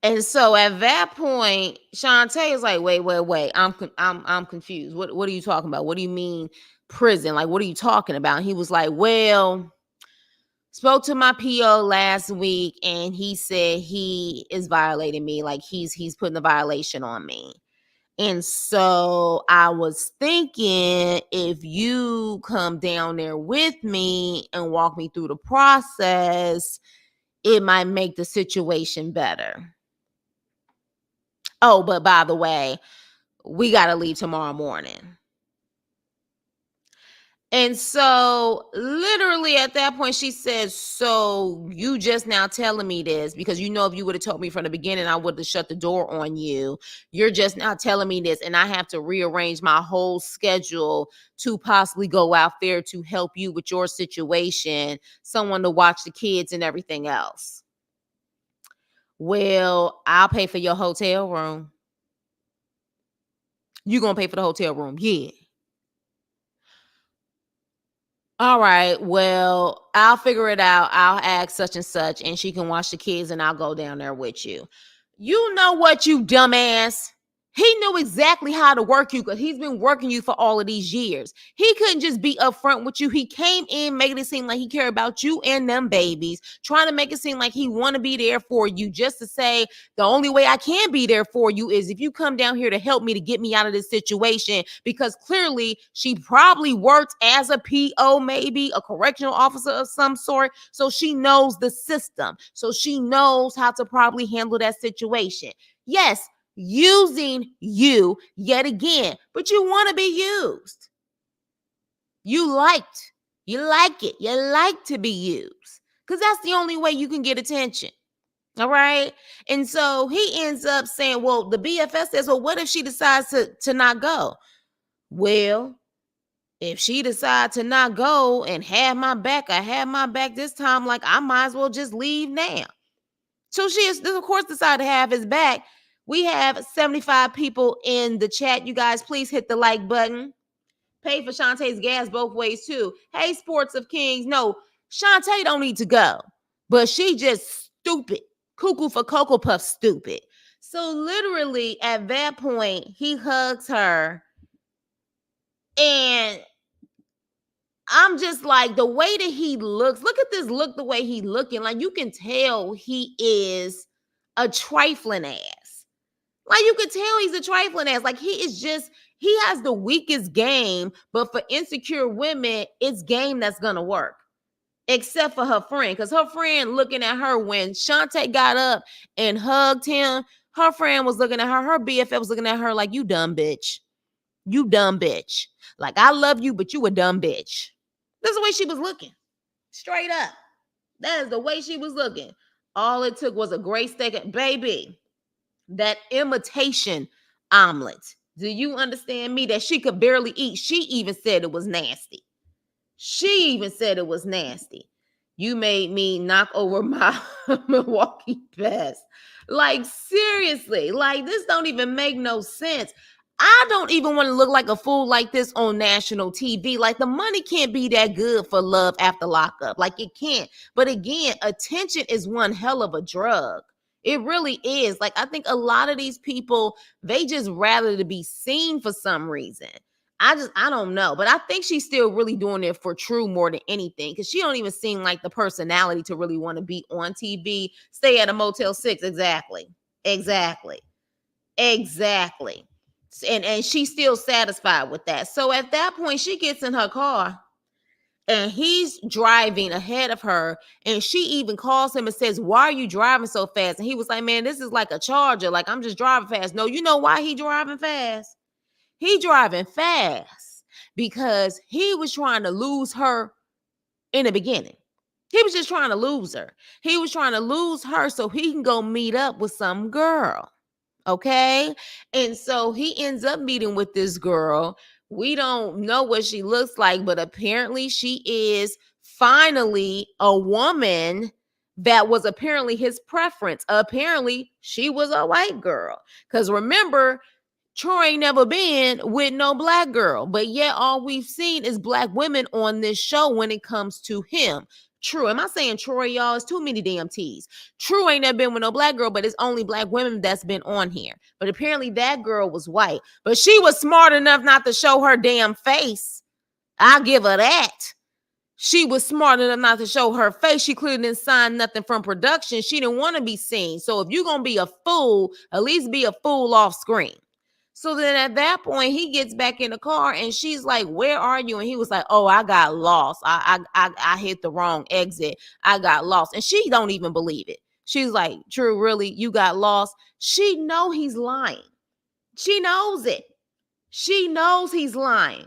And so at that point, Shantae is like, "Wait. I'm confused. What are you talking about? What do you mean prison? Like, what are you talking about?" And he was like, "Well, spoke to my PO last week, and he said he is violating me. Like he's putting the violation on me. And so I was thinking if you come down there with me and walk me through the process, it might make the situation better. Oh, but by the way, we got to leave tomorrow morning." And so literally at that point, she said, "So you just now telling me this because you know if you would have told me from the beginning, I would have shut the door on you. You're just now telling me this, and I have to rearrange my whole schedule to possibly go out there to help you with your situation, someone to watch the kids and everything else." "Well, I'll pay for your hotel room." "You gonna pay for the hotel room?" "Yeah." "All right, well, I'll figure it out. I'll ask such and such, and she can watch the kids, and I'll go down there with you." You know what, you dumbass? He knew exactly how to work you because he's been working you for all of these years. He couldn't just be upfront with you. He came in making it seem like he cared about you and them babies, trying to make it seem like he want to be there for you, just to say, "The only way I can be there for you is if you come down here to help me to get me out of this situation," because clearly she probably worked as a PO, maybe a correctional officer of some sort. So she knows the system. So she knows how to probably handle that situation. Yes, using you yet again, but you want to be used. You like it. You like to be used because that's the only way you can get attention. All right. And so he ends up saying, well, the BFS says, "Well, what if she decides to not go?" "Well, if she decides to not go and have my back, I have my back this time, like I might as well just leave now." So she is, of course, decided to have his back. We have 75 people in the chat. You guys, please hit the like button. Pay for Shantae's gas both ways, too. Hey, Sports of Kings. No, Shantae don't need to go, but she just stupid. Cuckoo for Cocoa Puff stupid. So literally at that point, he hugs her, and I'm just like, the way that he looks, look at this look, the way he looking, like you can tell he is a trifling ass. Like you can tell he's a trifling ass. Like he has the weakest game, but for insecure women, it's game that's gonna work. Except for her friend, because her friend looking at her when Shantae got up and hugged him, her friend was looking at her, her BFF was looking at her like, "You dumb bitch. You dumb bitch. Like, I love you, but you a dumb bitch." That's the way she was looking. Straight up. That is the way she was looking. All it took was a great steak. Baby, that imitation omelet. Do you understand me? That she could barely eat. She even said it was nasty. She even said it was nasty. "You made me knock over my Milwaukee best." Like, seriously. Like, this don't even make no sense. I don't even want to look like a fool like this on national TV. Like, the money can't be that good for Love After Lockup. Like, it can't. But again, attention is one hell of a drug. It really is. Like, I think a lot of these people, they just rather to be seen for some reason. I don't know. But I think she's still really doing it for True more than anything. Because she don't even seem like the personality to really want to be on TV. Stay at a Motel 6. Exactly. Exactly. Exactly. And she's still satisfied with that. So at that point, she gets in her car and he's driving ahead of her. And she even calls him and says, "Why are you driving so fast?" And he was like, "Man, this is like a Charger. Like, I'm just driving fast." No, you know why he driving fast? He driving fast because he was trying to lose her in the beginning. He was just trying to lose her. He was trying to lose her so he can go meet up with some girl. Okay. And so he ends up meeting with this girl. We don't know what she looks like, but apparently she is finally a woman that was apparently his preference. Apparently she was a white girl. Because remember, Troy ain't never been with no black girl, but yet all we've seen is black women on this show when it comes to him. True. Am I saying Troy, y'all? It's too many damn T's. True ain't never been with no black girl, but it's only black women that's been on here. But apparently that girl was white, but she was smart enough not to show her damn face. I'll give her that. She was smart enough not to show her face. She clearly didn't sign nothing from production. She didn't want to be seen. So if you're going to be a fool, at least be a fool off screen. So then at that point, he gets back in the car and she's like, "Where are you?" And he was like, "Oh, I got lost. I hit the wrong exit. I got lost." And she don't even believe it. She's like, "True, really? You got lost?" She know he's lying. She knows it. She knows he's lying.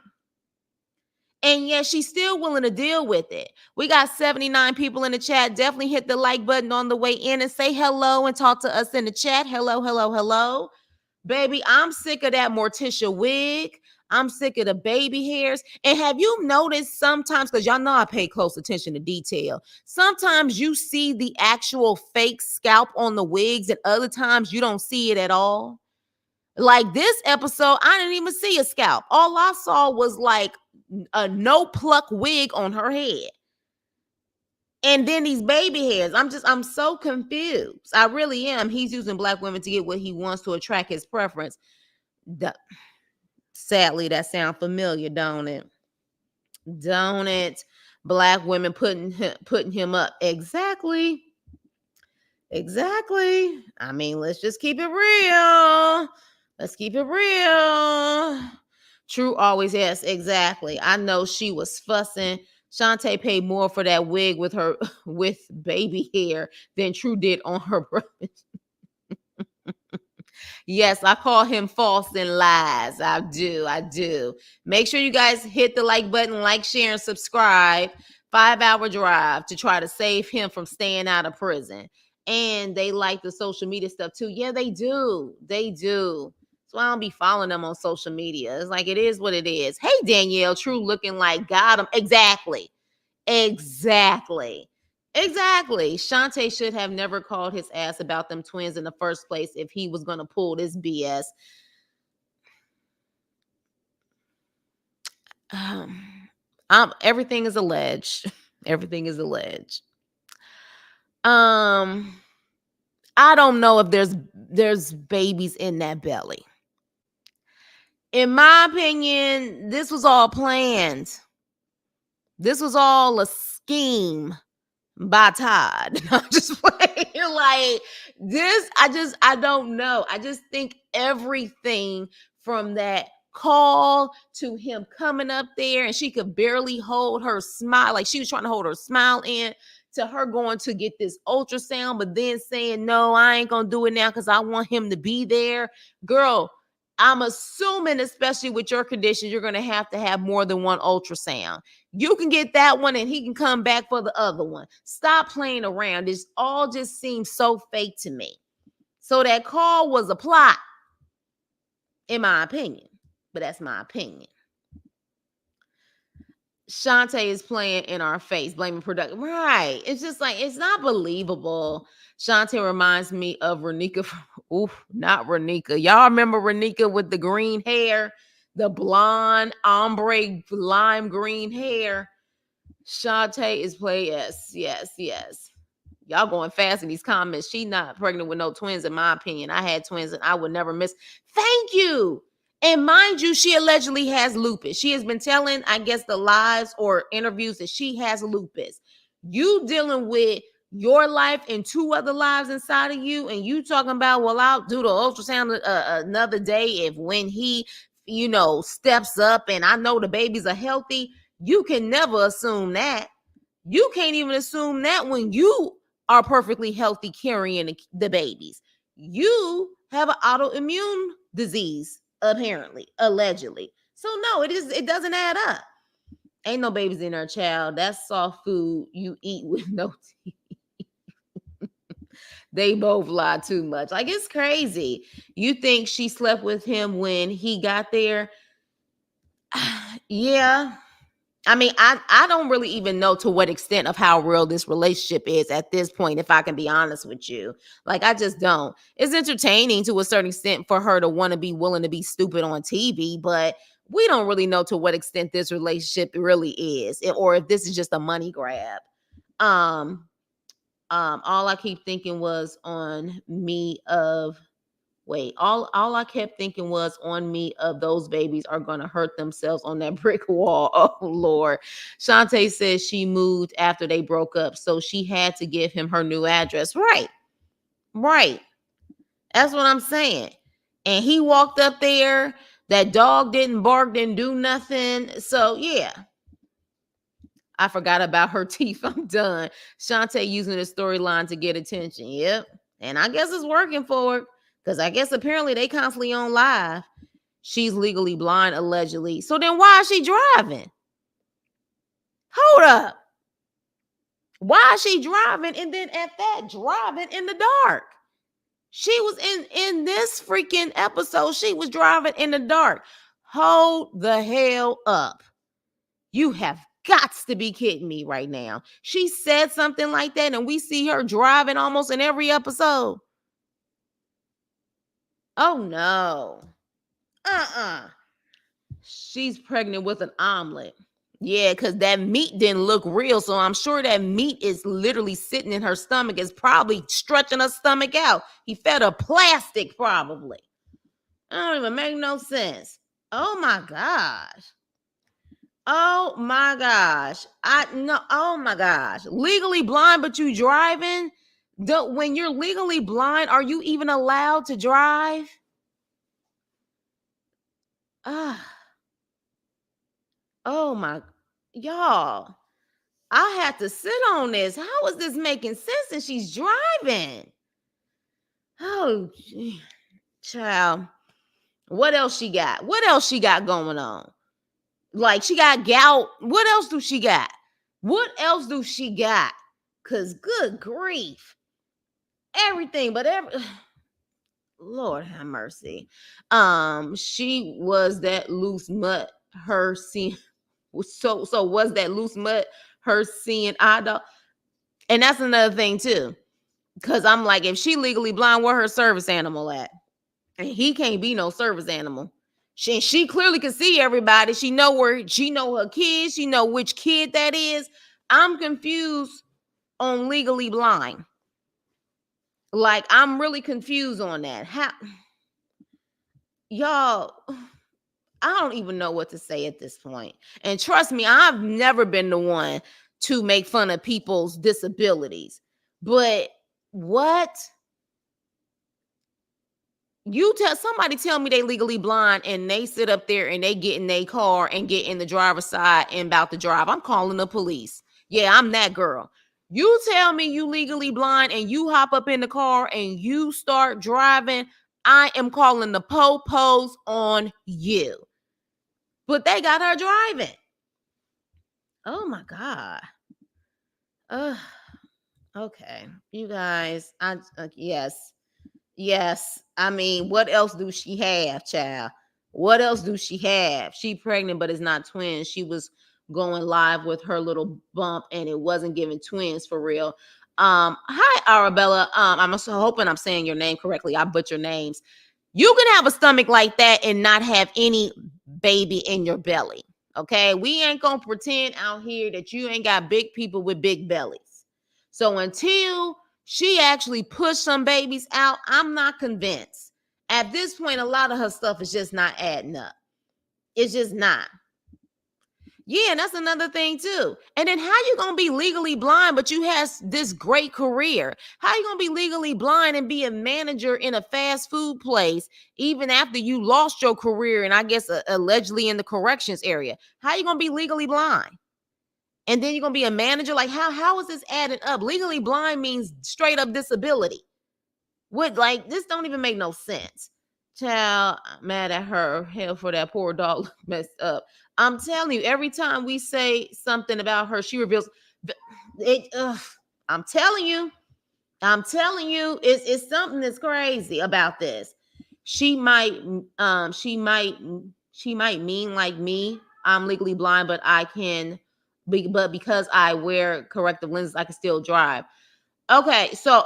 And yet she's still willing to deal with it. We got 79 people in the chat. Definitely hit the like button on the way in and say hello and talk to us in the chat. Hello, hello, hello. Baby, I'm sick of that Morticia wig. I'm sick of the baby hairs. And have you noticed sometimes, because y'all know I pay close attention to detail, sometimes you see the actual fake scalp on the wigs and other times you don't see it at all? Like this episode, I didn't even see a scalp. All I saw was like a no pluck wig on her head. And then these baby hairs. I'm so confused. I really am. He's using black women to get what he wants to attract his preference. Sadly, that sounds familiar, don't it? Don't it? Black women putting him up. Exactly. Exactly. I mean, let's just keep it real. Let's keep it real. True always, yes, exactly. I know she was fussing. Shonta paid more for that wig with her with baby hair than True did on her brother. Yes, I call him false and lies. I do. I do. Make sure you guys hit the like button, like, share, and subscribe. 5-hour drive to try to save him from staying out of prison. And they like the social media stuff too. Yeah, they do. They do. So I don't be following them on social media. It's like it is what it is. Hey, Danielle, True looking like got him. Exactly. Exactly. Exactly. Shonta should have never called his ass about them twins in the first place if he was going to pull this BS. Everything is alleged. Everything is alleged. I don't know if there's babies in that belly. In my opinion, this was all planned. This was all a scheme by Todd. I'm just playing like this. I don't know. I just think everything from that call to him coming up there and she could barely hold her smile, like she was trying to hold her smile in, to her going to get this ultrasound, but then saying, "No, I ain't gonna do it now because I want him to be there." Girl, I'm assuming, especially with your condition, you're gonna have to have more than one ultrasound. You can get that one and he can come back for the other one. Stop playing around. This all just seems so fake to me. So that call was a plot, in my opinion. But that's my opinion. Shantae is playing in our face, blaming production. Right. It's just like, it's not believable. Shantae reminds me of Renika. Oof, not Renika. Y'all remember Renika with the green hair, the blonde, ombre, lime green hair? Shantae is playing. Yes, yes, yes. Y'all going fast in these comments. She not pregnant with no twins, in my opinion. I had twins and I would never miss. Thank you. And mind you, she allegedly has lupus. She has been telling, I guess, the lies or interviews that she has lupus. You dealing with your life and two other lives inside of you, and you talking about, well, I'll do the ultrasound another day if when he, steps up and I know the babies are healthy. You can never assume that. You can't even assume that when you are perfectly healthy carrying the babies. You have an autoimmune disease, apparently, allegedly. So no, it doesn't add up. Ain't no babies in our child. That's soft food you eat with no teeth. They both lie too much. Like, it's crazy. You think she slept with him when he got there? Yeah. I mean, I don't really even know to what extent of how real this relationship is at this point, if I can be honest with you. Like, I just don't. It's entertaining to a certain extent for her to want to be willing to be stupid on TV, but we don't really know to what extent this relationship really is, or if this is just a money grab. All I keep thinking was on me of wait, all I kept thinking was on me of those babies are gonna hurt themselves on that brick wall. Oh Lord. Shantae says she moved after they broke up, so she had to give him her new address. Right. Right. That's what I'm saying. And he walked up there. That dog didn't bark, didn't do nothing. So yeah. I forgot about her teeth. I'm done. Shantae using the storyline to get attention. Yep. And I guess it's working for her. Because I guess apparently they constantly on live. She's legally blind, allegedly. So then why is she driving? Hold up. Why is she driving? And then at that, driving in the dark. She was in this freaking episode. She was driving in the dark. Hold the hell up. You have got to be kidding me right now. She said something like that, and we see her driving almost in every episode. Oh no. She's pregnant with an omelet. Yeah, because that meat didn't look real. So I'm sure that meat is literally sitting in her stomach. It's probably stretching her stomach out. He fed her plastic, probably. I don't even make no sense. Oh my gosh. Oh my gosh. Oh my gosh. Legally blind, but you driving? When you're legally blind, are you even allowed to drive? Oh my, y'all. I had to sit on this. How is this making sense? And she's driving. Oh, gee. Child. What else she got? What else she got going on? Like, she got gout. What else do she got? What else do she got? Because good grief. Everything, but Lord have mercy. She was that loose mutt her seeing. So was that loose mutt her seeing eye dog? And that's another thing too. Cause I'm like, if she legally blind, where her service animal at? And he can't be no service animal. She clearly can see everybody. She know her kids. She know which kid that is. I'm confused on legally blind. Like, I'm really confused on that. How, y'all, I don't even know what to say at this point. And trust me, I've never been the one to make fun of people's disabilities. But what? Somebody tell me they legally blind and they sit up there and they get in their car and get in the driver's side and about to drive. I'm calling the police. Yeah, I'm that girl. You tell me you legally blind and you hop up in the car and you start driving, I am calling the po-pos on you. But they got her driving. Oh my God. Okay. You guys, yes. Yes. I mean, what else do she have, child? What else do she have? She pregnant, but it's not twins. She was going live with her little bump, and it wasn't giving twins for real. Hi Arabella. I'm also hoping I'm saying your name correctly. I butcher names. You can have a stomach like that and not have any baby in your belly. Okay, we ain't gonna pretend out here that you ain't got big people with big bellies. So until she actually pushed some babies out, I'm not convinced. At this point, a lot of her stuff is just not adding up. It's just not. Yeah, and that's another thing too. And then how you gonna be legally blind, but you have this great career? How you gonna be legally blind and be a manager in a fast food place even after you lost your career and I guess allegedly in the corrections area? How you gonna be legally blind? And then you're gonna be a manager? Like how is this added up? Legally blind means straight up disability. What, like, this don't even make no sense. Child, I'm mad at her. Hell, for that poor dog messed up. I'm telling you, every time we say something about her, she reveals it. I'm telling you, it's something that's crazy about this. She might, she might, she might mean like me. I'm legally blind, but I can, but because I wear corrective lenses, I can still drive. Okay, so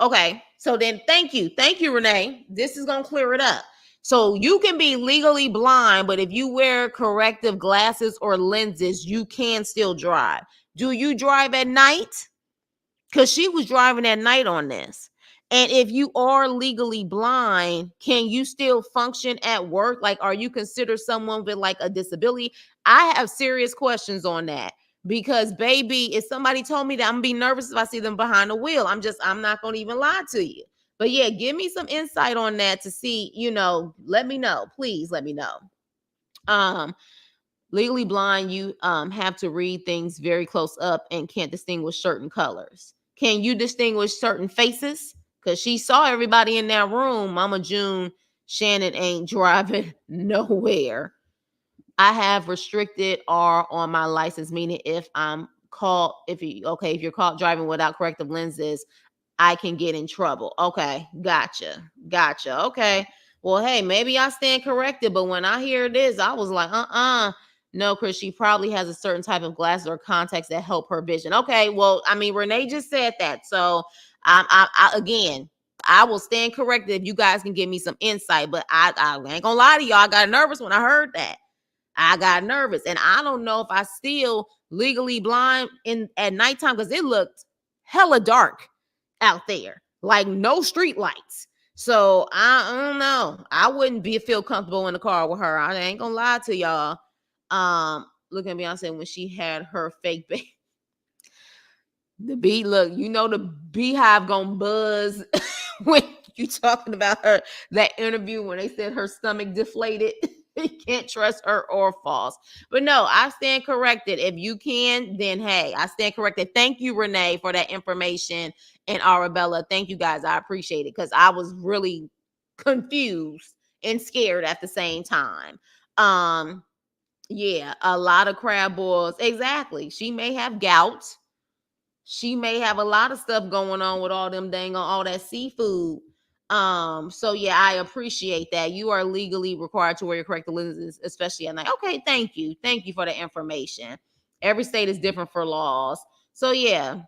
then thank you, Renee. This is gonna clear it up. So you can be legally blind, but if you wear corrective glasses or lenses, you can still drive. Do you drive at night? Because she was driving at night on this. And if you are legally blind, can you still function at work? Like, are you considered someone with like a disability? I have serious questions on that because, baby, if somebody told me that, I'm gonna be nervous if I see them behind the wheel. I'm not gonna even lie to you. But yeah, give me some insight on that to see, let me know. Please let me know. Um, Legally blind, you have to read things very close up and can't distinguish certain colors. Can you distinguish certain faces? Because she saw everybody in that room. Mama June, Shannon ain't driving nowhere. I have restricted R on my license, meaning if I'm caught, if you're caught driving without corrective lenses, I can get in trouble. Okay, gotcha. Okay. Well, hey, maybe I stand corrected, but when I hear this, I was like, no, Chris, she probably has a certain type of glasses or contacts that help her vision. Okay, well, I mean, Renee just said that. So again, I will stand corrected if you guys can give me some insight, but I ain't gonna lie to y'all. I got nervous when I heard that. I got nervous, and I don't know if I still legally blind in at nighttime because it looked hella dark out there, like no street lights. So I don't know. I wouldn't feel comfortable in the car with her. I ain't gonna lie to y'all. Look at Beyonce when she had her fake baby. The bee, look, the beehive gonna buzz when you talking about her that interview when they said her stomach deflated. You can't trust her or false. But no, I stand corrected. If you can, then hey, I stand corrected. Thank you, Renee, for that information. And Arabella, thank you guys. I appreciate it because I was really confused and scared at the same time. Yeah, a lot of crab boils. Exactly. She may have gout. She may have a lot of stuff going on with all them dang on all that seafood. So yeah, I appreciate that. You are legally required to wear your corrective lenses, especially at night. Okay, thank you. Thank you for the information. Every state is different for laws. So yeah.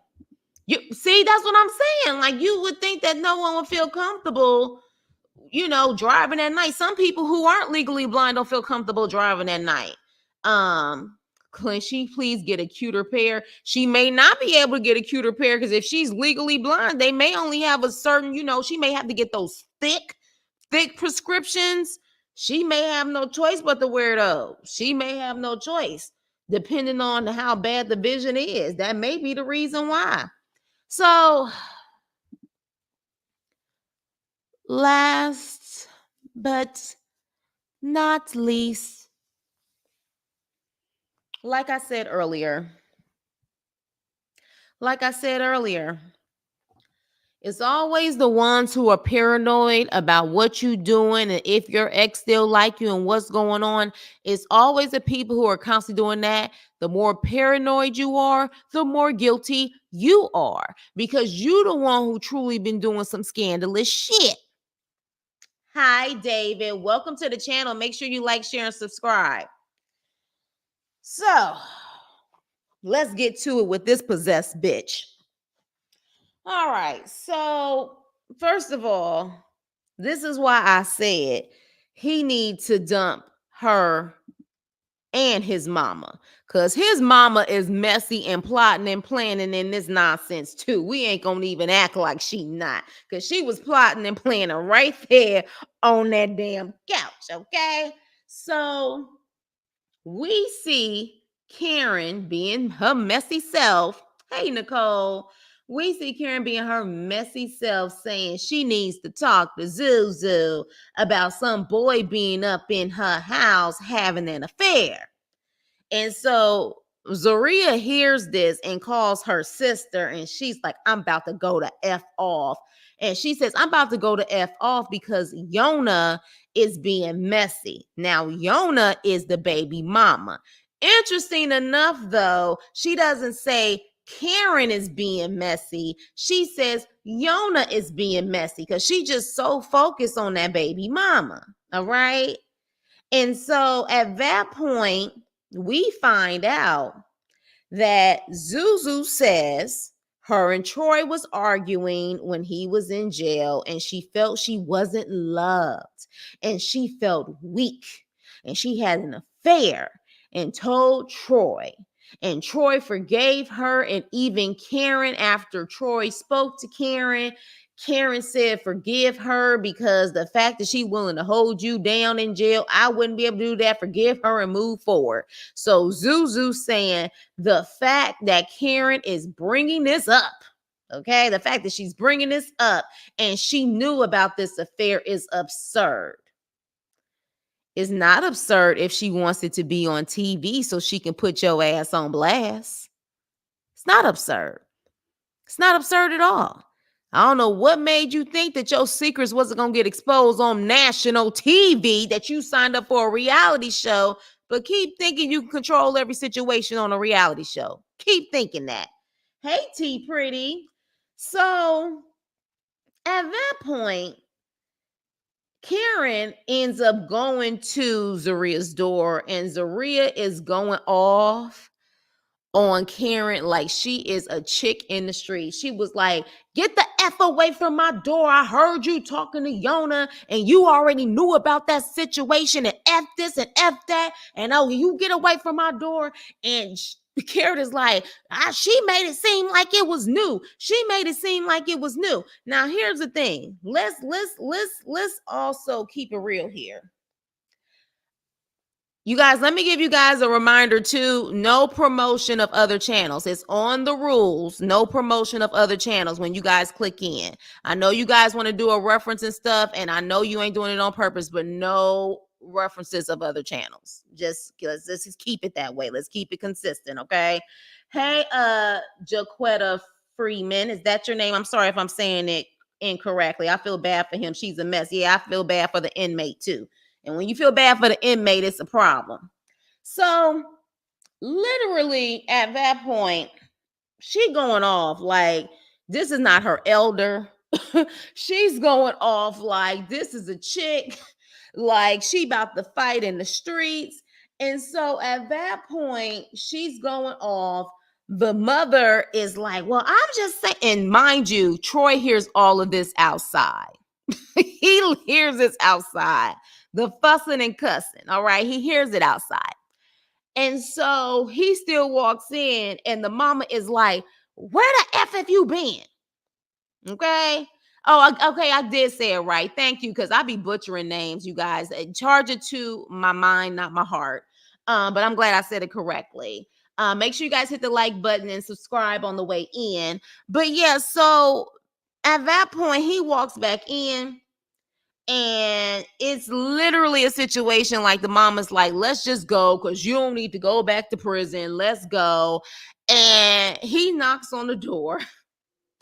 You see, that's what I'm saying. Like, you would think that no one would feel comfortable, driving at night. Some people who aren't legally blind don't feel comfortable driving at night. Can she please get a cuter pair? She may not be able to get a cuter pair because if she's legally blind, they may only have a certain, she may have to get those thick prescriptions. She may have no choice but to wear those. She may have no choice, depending on how bad the vision is. That may be the reason why. So, last but not least, like I said earlier, it's always the ones who are paranoid about what you're doing and if your ex still like you and what's going on. It's always the people who are constantly doing that. The more paranoid you are, the more guilty you are because you the one who truly been doing some scandalous shit. Hi, David. Welcome to the channel. Make sure you like, share, and subscribe. So, let's get to it with this possessed bitch. All right. So, first of all, this is why I said he needs to dump her and his mama, because his mama is messy and plotting and planning in this nonsense too. We ain't gonna even act like she not, because she was plotting and planning right there on that damn couch. Okay, so we see Karen being her messy self. Hey, Nicole. We see Karen being her messy self saying she needs to talk to Zuzu about some boy being up in her house having an affair. And so Zaria hears this and calls her sister, and she's like, I'm about to go to F off. And she says, I'm about to go to F off because Yona is being messy. Now, Yona is the baby mama. Interesting enough, though, she doesn't say Karen is being messy. She says Yona is being messy because she just so focused on that baby mama. All right. And so at that point, we find out that Zuzu says her and Troy was arguing when he was in jail, and she felt she wasn't loved, and she felt weak, and she had an affair and told Troy. And Troy forgave her, and even Karen, after Troy spoke to Karen, Karen said, forgive her because the fact that she's willing to hold you down in jail, I wouldn't be able to do that. Forgive her and move forward. So Zuzu saying the fact that Karen is bringing this up, okay, the fact that she's bringing this up and she knew about this affair is absurd. It's not absurd if she wants it to be on TV so she can put your ass on blast. It's not absurd. It's not absurd at all. I don't know what made you think that your secrets wasn't going to get exposed on national TV, that you signed up for a reality show, but keep thinking you can control every situation on a reality show. Keep thinking that. Hey, T Pretty. So at that point, Karen ends up going to Zaria's door, and Zaria is going off on Karen like she is a chick in the street. She was like, get the F away from my door. I heard you talking to Yona and you already knew about that situation, and F this and F that. And oh, you get away from my door. And Karen is like, she made it seem like it was new. She made it seem like it was new. Now, here's the thing. Let's also keep it real here. You guys, let me give you guys a reminder too. No promotion of other channels. It's on the rules. No promotion of other channels when you guys click in. I know you guys want to do a reference and stuff, and I know you ain't doing it on purpose, but no references of other channels. Let's just keep it that way. Let's keep it consistent, okay? Hey, Jaquetta Freeman, is that your name? I'm sorry if I'm saying it incorrectly. I feel bad for him. She's a mess. Yeah, I feel bad for the inmate too. And when you feel bad for the inmate, it's a problem. So literally at that point, she going off like this is not her elder. She's going off like this is a chick, like she about to fight in the streets. And so at that point, she's going off. The mother is like, well, I'm just saying, and mind you, Troy hears all of this outside. He hears this outside. The fussing and cussing. All right. He hears it outside. And so he still walks in, and the mama is like, where the F have you been? Okay. Oh, okay. I did say it right. Thank you. Because I be butchering names, you guys. Charge it to my mind, not my heart. But I'm glad I said it correctly. Make sure you guys hit the like button and subscribe on the way in. But yeah, so at that point, he walks back in. And it's literally a situation like the mama's like, let's just go because you don't need to go back to prison. Let's go. And he knocks on the door.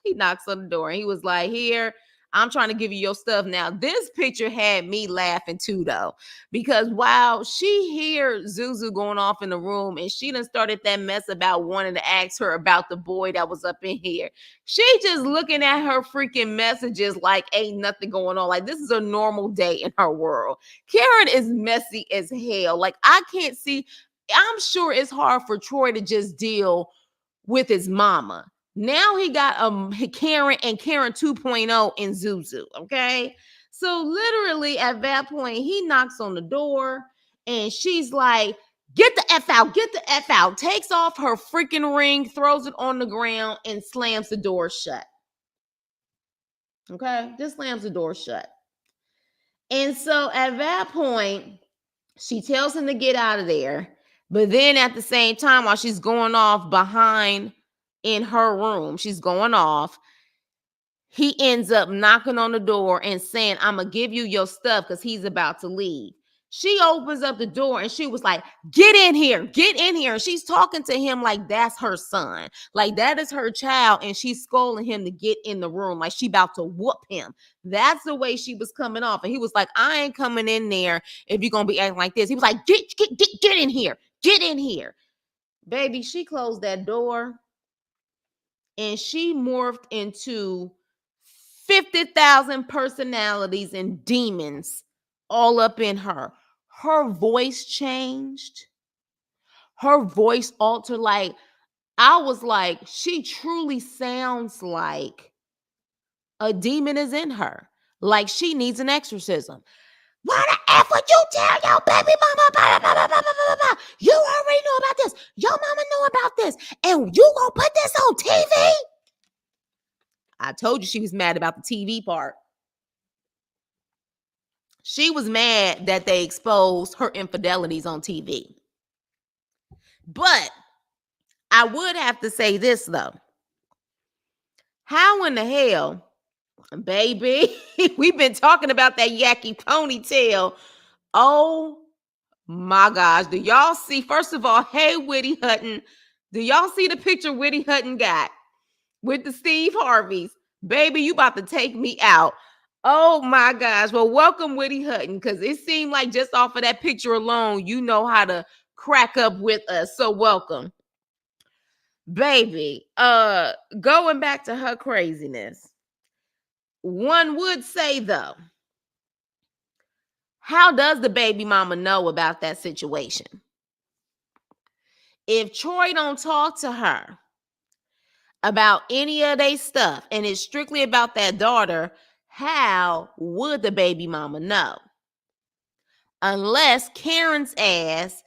He knocks on the door and he was like, here, I'm trying to give you your stuff. Now, this picture had me laughing too, though, because while she hears Zuzu going off in the room and she done started that mess about wanting to ask her about the boy that was up in here, she just looking at her freaking messages like ain't nothing going on. Like this is a normal day in her world. Karen is messy as hell. Like I can't see. I'm sure it's hard for Troy to just deal with his mama. Now he got Karen and Karen 2.0 in Zuzu, okay? So literally at that point, he knocks on the door and she's like, get the F out, get the F out, takes off her freaking ring, throws it on the ground, and slams the door shut. Okay? Just slams the door shut. And so at that point, she tells him to get out of there. But then at the same time, while she's going off behind in her room, she's going off, he ends up knocking on the door and saying, I'm going to give you your stuff because he's about to leave. She opens up the door and she was like, get in here, get in here. And she's talking to him like that's her son, like that is her child. And she's scolding him to get in the room, like she about to whoop him. That's the way she was coming off. And he was like, I ain't coming in there if you're going to be acting like this. He was like, get in here, get in here. Baby, she closed that door and she morphed into 50,000 personalities and demons all up in her. Her voice changed. Her voice altered. Like, I was like, she truly sounds like a demon is in her. Like she needs an exorcism. Why the F would you tell your baby mama? Blah, blah, blah, blah, blah, blah. You already know about this. Your mama know about this. And you gonna put this on TV? I told you she was mad about the TV part. She was mad that they exposed her infidelities on TV. But I would have to say this, though. How in the hell, baby, we've been talking about that yucky ponytail. Oh, my gosh. Do y'all see? First of all, hey, Whitty Hutton. Do y'all see the picture Whitty Hutton got with the Steve Harveys? Baby, you about to take me out. Oh my gosh. Well, welcome, Whitty Hutton, because it seemed like just off of that picture alone, you know how to crack up with us. So welcome. Baby, going back to her craziness. One would say, though, how does the baby mama know about that situation? If Troy don't talk to her about any of their stuff and it's strictly about that daughter, how would the baby mama know? Unless Karen's ass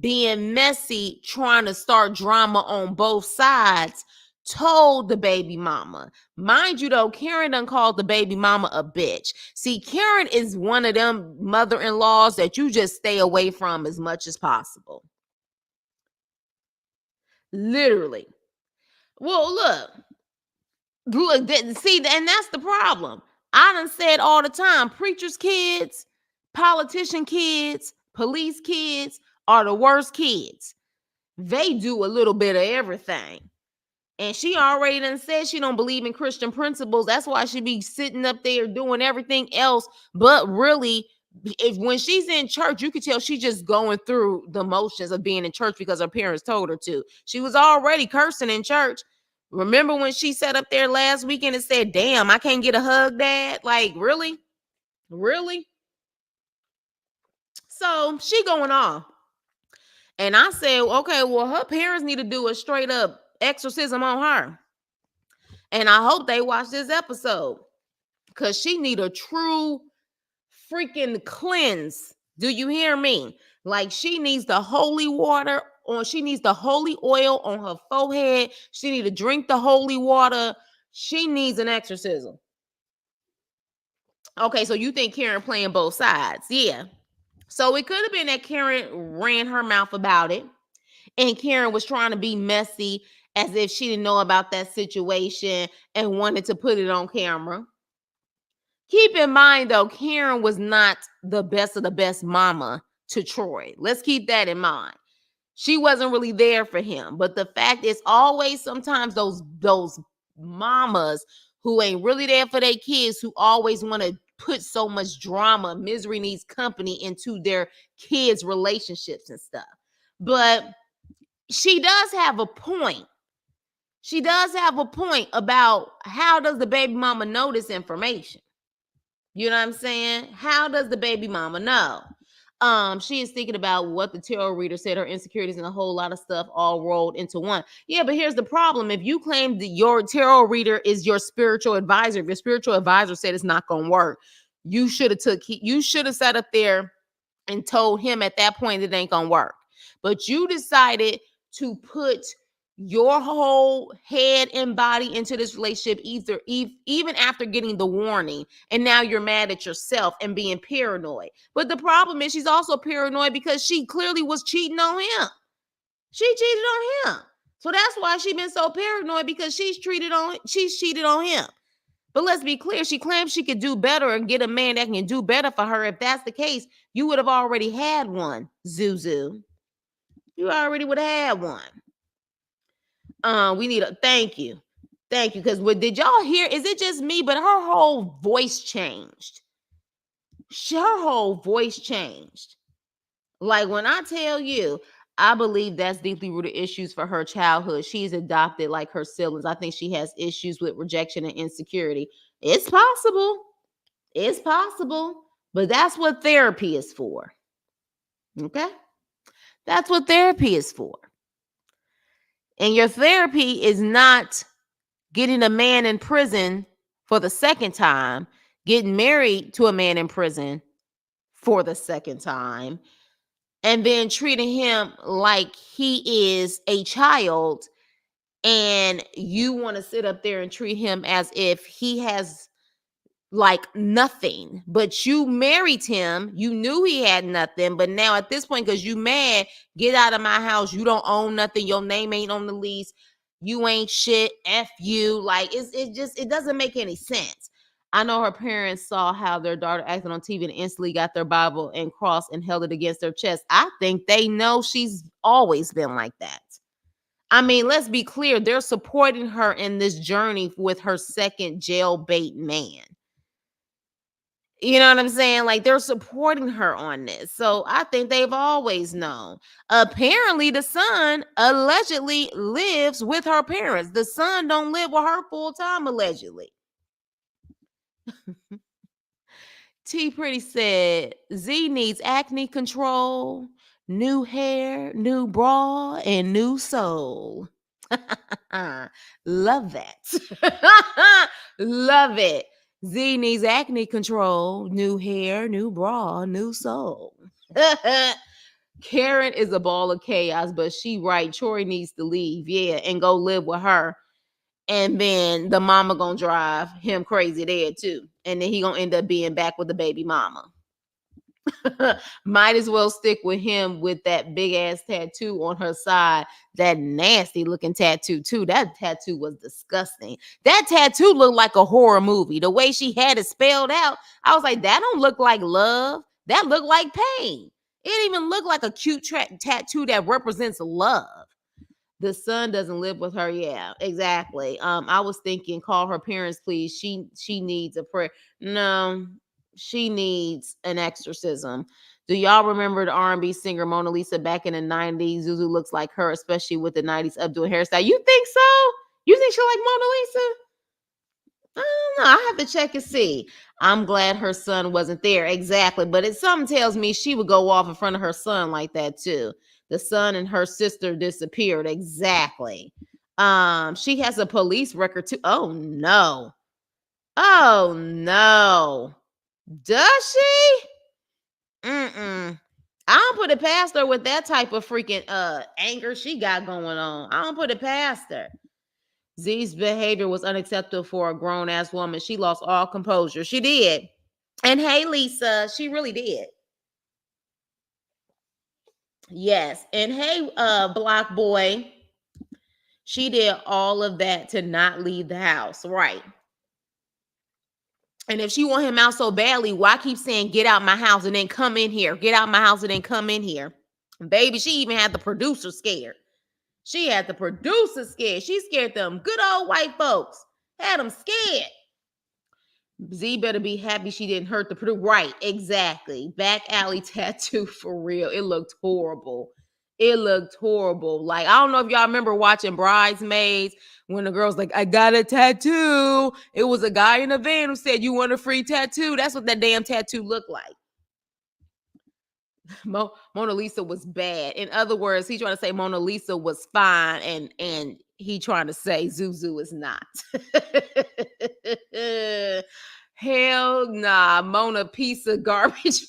being messy, trying to start drama on both sides, told the baby mama. Mind you, though, Karen done called the baby mama a bitch. See, Karen is one of them mother-in-laws that you just stay away from as much as possible. Literally. Well, look, see, and that's the problem. I done said all the time, preachers' kids, politician kids, police kids are the worst kids. They do a little bit of everything. And she already done said she don't believe in Christian principles. That's why she be sitting up there doing everything else. But really, when she's in church, you could tell she's just going through the motions of being in church because her parents told her to. She was already cursing in church. Remember when she sat up there last weekend and said, damn, I can't get a hug, Dad? Like, really? Really? So she going off. And I said, okay, well, her parents need to do a straight up exorcism on her. And I hope they watch this episode because she need a true freaking cleanse. Do you hear me? Like she needs the holy water on, she needs the holy oil on her forehead. She need to drink the holy water. She needs an exorcism. Okay, so you think Karen playing both sides? Yeah. So it could have been that Karen ran her mouth about it and Karen was trying to be messy as if she didn't know about that situation and wanted to put it on camera. Keep in mind, though, Karen was not the best of the best mama to Troy. Let's keep that in mind. She wasn't really there for him. But the fact is always sometimes those mamas who ain't really there for their kids, who always want to put so much drama, misery needs company into their kids' relationships and stuff. But she does have a point. She does have a point about how does the baby mama know this information? You know what I'm saying? How does the baby mama know? She is thinking about what the tarot reader said, her insecurities and a whole lot of stuff all rolled into one. Yeah, but here's the problem. If you claim that your tarot reader is your spiritual advisor, if your spiritual advisor said it's not gonna work, you should have sat up there and told him at that point it ain't gonna work. But you decided to put your whole head and body into this relationship, even after getting the warning, and now you're mad at yourself and being paranoid. But the problem is she's also paranoid because she clearly was cheating on him. She cheated on him. So that's why she's been so paranoid, because she's cheated on him. But let's be clear, she claims she could do better and get a man that can do better for her. If that's the case, you would have already had one, Zuzu. You already would have had one. We need a thank you. Thank you. Because what did y'all hear? Is it just me? But her whole voice changed. Her whole voice changed. Like, when I tell you, I believe that's deeply rooted issues for her childhood. She's adopted like her siblings. I think she has issues with rejection and insecurity. It's possible. It's possible. But that's what therapy is for. Okay? That's what therapy is for. And your therapy is not getting a man in prison for the second time, getting married to a man in prison for the second time, and then treating him like he is a child, and you want to sit up there and treat him as if he has like nothing. But you married him, you knew he had nothing, but now at this point, because you mad, get out of my house, you don't own nothing, your name ain't on the lease, you ain't shit, F you. Like, it doesn't make any sense. I know her parents saw how their daughter acted on TV and instantly got their Bible and cross and held it against their chest. I think they know she's always been like that. I mean, let's be clear, they're supporting her in this journey with her second jailbait man. You know what I'm saying? Like, they're supporting her on this. So I think they've always known. Apparently, the son allegedly lives with her parents. The son don't live with her full time, allegedly. T Pretty said, Z needs acne control, new hair, new bra, and new soul. Love that. Love it. Z needs acne control, new hair, new bra, new soul. Karen is a ball of chaos, but she right. Troy needs to leave, yeah, and go live with her. And then the mama gonna drive him crazy there too. And then he gonna end up being back with the baby mama. Might as well stick with him with that big ass tattoo on her side. That nasty looking tattoo too. That tattoo was disgusting. That tattoo looked like a horror movie. The way she had it spelled out, I was like, that don't look like love. That looked like pain. It didn't even look like a cute tattoo that represents love. The son doesn't live with her. Yeah, exactly. I was thinking, call her parents, please. She needs a prayer. No, she needs an exorcism. Do y'all remember the R&B singer Mona Lisa back in the 90s? Zuzu looks like her, especially with the 90s updo hairstyle. You think so? You think she like Mona Lisa? I don't know. I have to check and see. I'm glad her son wasn't there. Exactly. But something tells me she would go off in front of her son like that too. The son and her sister disappeared. Exactly. She has a police record too. Oh no. Oh no. Does she? I don't put it past her with that type of freaking anger she got going on. I don't put it past her. Z's behavior was unacceptable for a grown-ass woman. She lost all composure. She did. And hey, Lisa, she really did. Yes. And hey, Block Boy, she did all of that to not leave the house. Right. And if she want him out so badly, why keep saying, get out my house and then come in here? Get out my house and then come in here. Baby, she even had the producer scared. She had the producer scared. She scared them good old white folks. Had them scared. Z better be happy she didn't hurt the producer. Right, exactly. Back alley tattoo for real. It looked horrible. It looked horrible. Like, I don't know if y'all remember watching Bridesmaids when the girl's like, I got a tattoo. It was a guy in a van who said, you want a free tattoo? That's what that damn tattoo looked like. Mona Lisa was bad. In other words, he trying to say Mona Lisa was fine, and he trying to say Zuzu is not. Hell nah, Mona piece of garbage.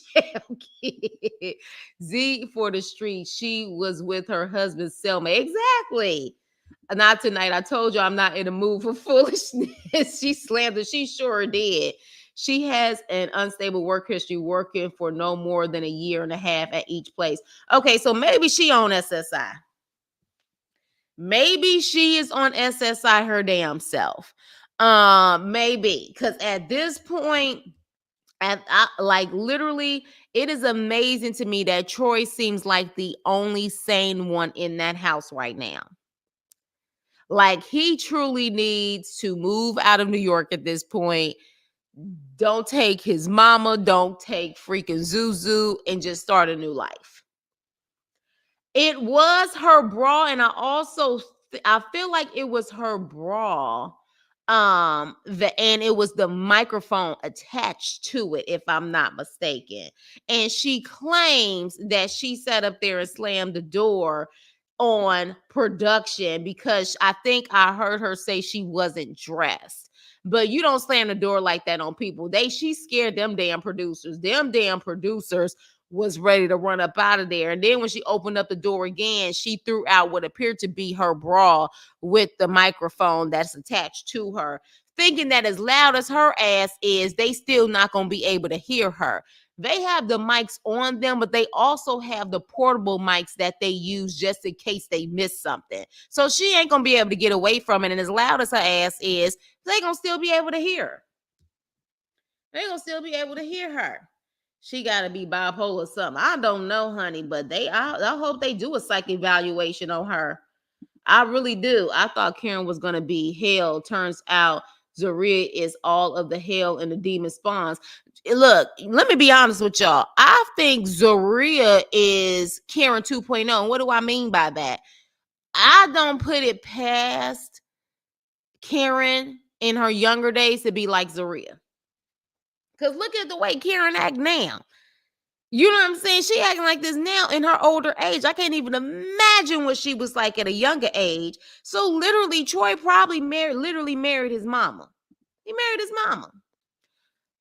Kid. Z for the street. She was with her husband Selma. Exactly. Not tonight. I told you I'm not in the mood for foolishness. She slammed it. She sure did. She has an unstable work history, working for no more than a year and a half at each place. Okay, so maybe she on SSI. Maybe she is on SSI her damn self. Maybe, because at this point, like literally, it is amazing to me that Troy seems like the only sane one in that house right now. Like, he truly needs to move out of New York at this point. Don't take his mama, don't take freaking Zuzu, and just start a new life. It was her bra, and I feel like it was her bra. And it was the microphone attached to it, if I'm not mistaken. And she claims that she sat up there and slammed the door on production because I think I heard her say she wasn't dressed. But you don't slam the door like that on people. She scared them damn producers. Them damn producers was ready to run up out of there. And then when she opened up the door again, she threw out what appeared to be her bra with the microphone that's attached to her, thinking that as loud as her ass is, they still not going to be able to hear her. They have the mics on them, but they also have the portable mics that they use just in case they miss something. So she ain't going to be able to get away from it. And as loud as her ass is, they going to still be able to hear her. They going to still be able to hear her. She got to be bipolar or something. I don't know, honey, but I hope they do a psych evaluation on her. I really do. I thought Karen was going to be hell. Turns out Zaria is all of the hell and the demon spawns. Look, let me be honest with y'all. I think Zaria is Karen 2.0. And what do I mean by that? I don't put it past Karen in her younger days to be like Zaria. Because look at the way Karen act now. You know what I'm saying? She acting like this now in her older age. I can't even imagine what she was like at a younger age. So literally, Troy probably married his mama. He married his mama.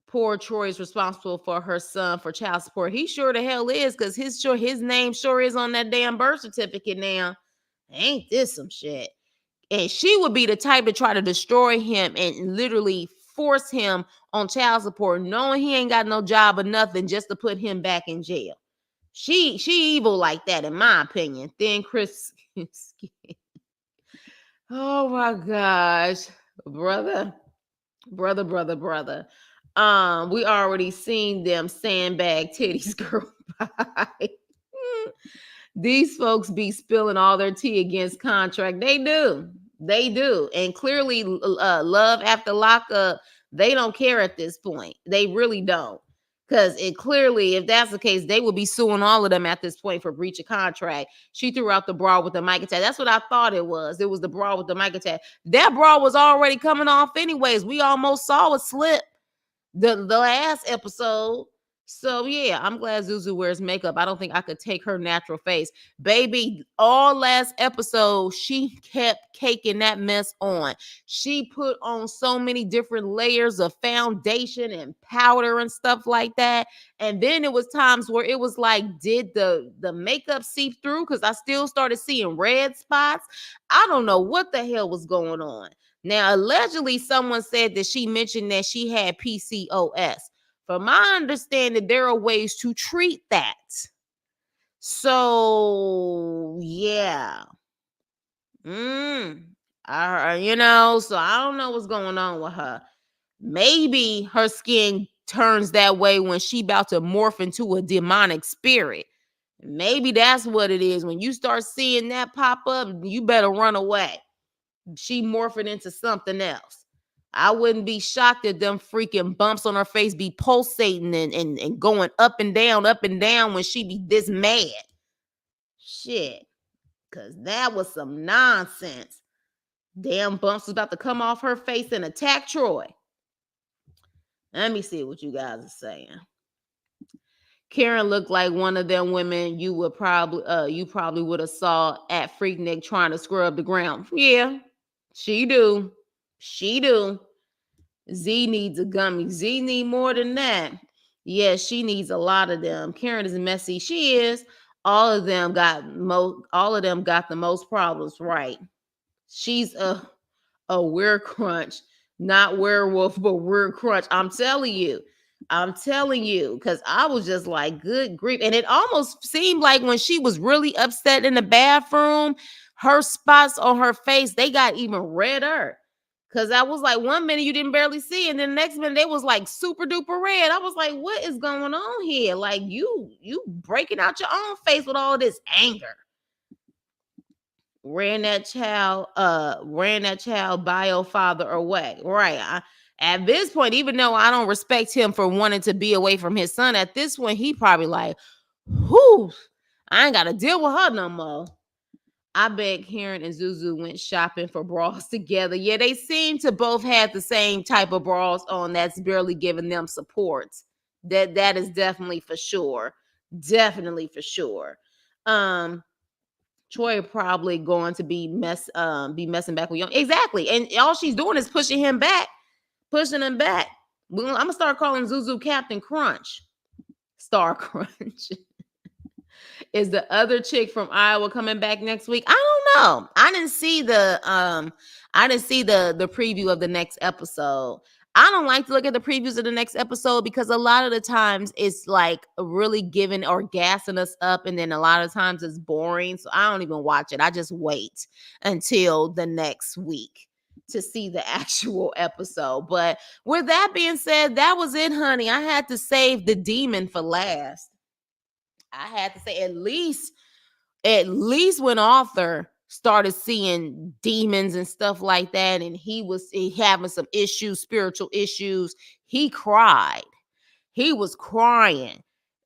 Poor Troy is responsible for her son for child support. He sure the hell is, because his name sure is on that damn birth certificate now. Ain't this some shit? And she would be the type to try to destroy him and literally force him on child support, knowing he ain't got no job or nothing, just to put him back in jail. She evil like that, in my opinion. Then Chris, oh my gosh, brother. We already seen them sandbag titties, girl. Bye. These folks be spilling all their tea against contract. They do. And clearly, love after lockup, they don't care at this point. They really don't. Because it clearly, if that's the case, they would be suing all of them at this point for breach of contract. She threw out the bra with the mic attack. That's what I thought it was. It was the bra with the mic attack. That bra was already coming off anyways. We almost saw it slip the last episode. So yeah, I'm glad Zuzu wears makeup. I don't think I could take her natural face. Baby, all last episode, she kept caking that mess on. She put on so many different layers of foundation and powder and stuff like that. And then it was times where it was like, did the makeup seep through? Because I still started seeing red spots. I don't know what the hell was going on. Now, allegedly, someone said that she mentioned that she had PCOS. From my understanding, there are ways to treat that. So, yeah. So I don't know what's going on with her. Maybe her skin turns that way when she about to morph into a demonic spirit. Maybe that's what it is. When you start seeing that pop up, you better run away. She morphing into something else. I wouldn't be shocked if them freaking bumps on her face be pulsating and going up and down when she be this mad. Shit. Because that was some nonsense. Damn bumps was about to come off her face and attack Troy. Let me see what you guys are saying. Karen looked like one of them women you probably would have saw at Freaknik trying to scrub the ground. Yeah, she do. She do. Z needs a gummy. Z need more than that. Yeah, she needs a lot of them. Karen is messy. She is. All of them got the most problems, right? She's a weird crunch, not werewolf, but weird crunch. I'm telling you. I'm telling you, because I was just like, good grief. And it almost seemed like when she was really upset in the bathroom, her spots on her face, they got even redder. Cause I was like, one minute you didn't barely see, and then the next minute they was like super duper red. I was like, what is going on here? Like you breaking out your own face with all this anger. Ran that child bio father away. Right. At this point, even though I don't respect him for wanting to be away from his son, at this point, he probably like, whew, I ain't gotta deal with her no more. I bet Karen and Zuzu went shopping for bras together. Yeah, they seem to both have the same type of bras on that's barely giving them support. That is definitely for sure. Definitely for sure. Troy probably going to be messing back with Young. Exactly. And all she's doing is pushing him back, pushing him back. I'm gonna start calling Zuzu Captain Crunch. Star Crunch. Is the other chick from Iowa coming back next week? I don't know. I didn't see the preview of the next episode. I don't like to look at the previews of the next episode because a lot of the times it's like really giving or gassing us up, and then a lot of times it's boring. So I don't even watch it. I just wait until the next week to see the actual episode. But with that being said, that was it, honey. I had to save the demon for last. I had to say at least when Arthur started seeing demons and stuff like that, and he having some issues, spiritual issues, he cried. He was crying.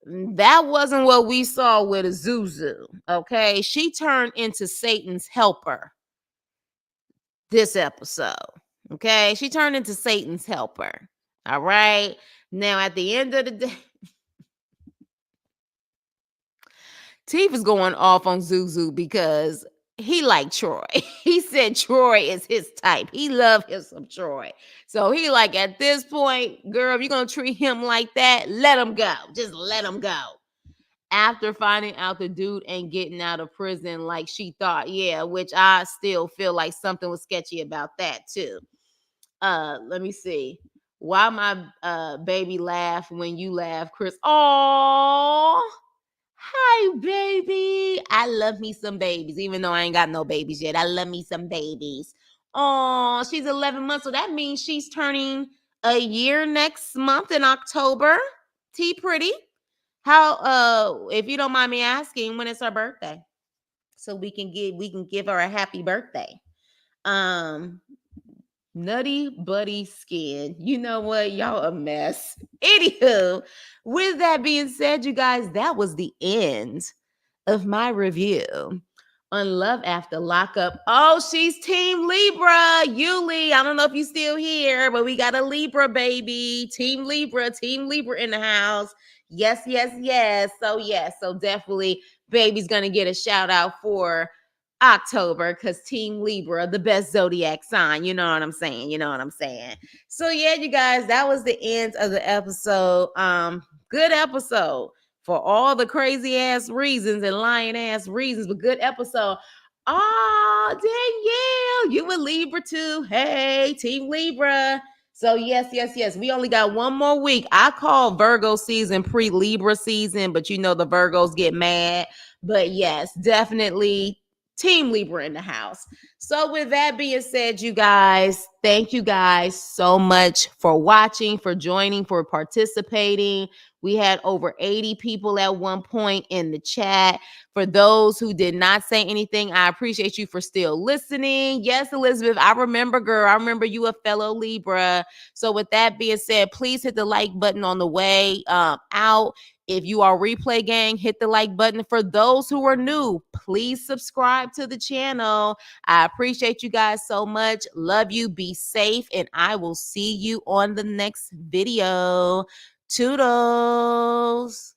That wasn't what we saw with Zuzu. Okay, she turned into Satan's helper this episode. Okay, she turned into Satan's helper. All right. Now at the end of the day, Teef is going off on Zuzu because he liked Troy. He said Troy is his type. He loved him some Troy. So he like, at this point, girl, if you're going to treat him like that, let him go. Just let him go. After finding out the dude ain't getting out of prison like she thought. Yeah, which I still feel like something was sketchy about that too. Let me see. Why my baby laugh when you laugh, Chris? Oh, hi, baby. I love me some babies, even though I ain't got no babies yet. I love me some babies. Oh, she's 11 months, so that means she's turning a year next month in October. T Pretty. How if you don't mind me asking, when is her birthday? So we can give her a happy birthday. Nutty buddy skin. You know what? Y'all a mess. Anywho, with that being said, you guys, that was the end of my review on Love After Lockup. Oh, she's Team Libra. Yuli. I don't know if you still here, but we got a Libra baby. Team Libra in the house. Yes, yes, yes. So definitely baby's gonna get a shout out for October because Team Libra, the best zodiac sign. You know what I'm saying? So yeah, you guys, that was the end of the episode. Good episode for all the crazy reasons and lying reasons, but good episode. Oh, Danielle, you a Libra too. Hey, Team Libra. So yes. We only got one more week. I call Virgo season pre-Libra season, but you know the Virgos get mad. But yes, definitely Team Libra in the house. So with that being said, you guys, thank you guys so much for watching, for joining, for participating. We had over 80 people at one point in the chat. For those who did not say anything, I appreciate you for still listening. Yes, Elizabeth, I remember, girl. I remember you a fellow Libra. So with that being said, please hit the like button on the way out. If you are replay gang, hit the like button. For those who are new, please subscribe to the channel. I appreciate you guys so much. Love you. Be safe. And I will see you on the next video. Toodles.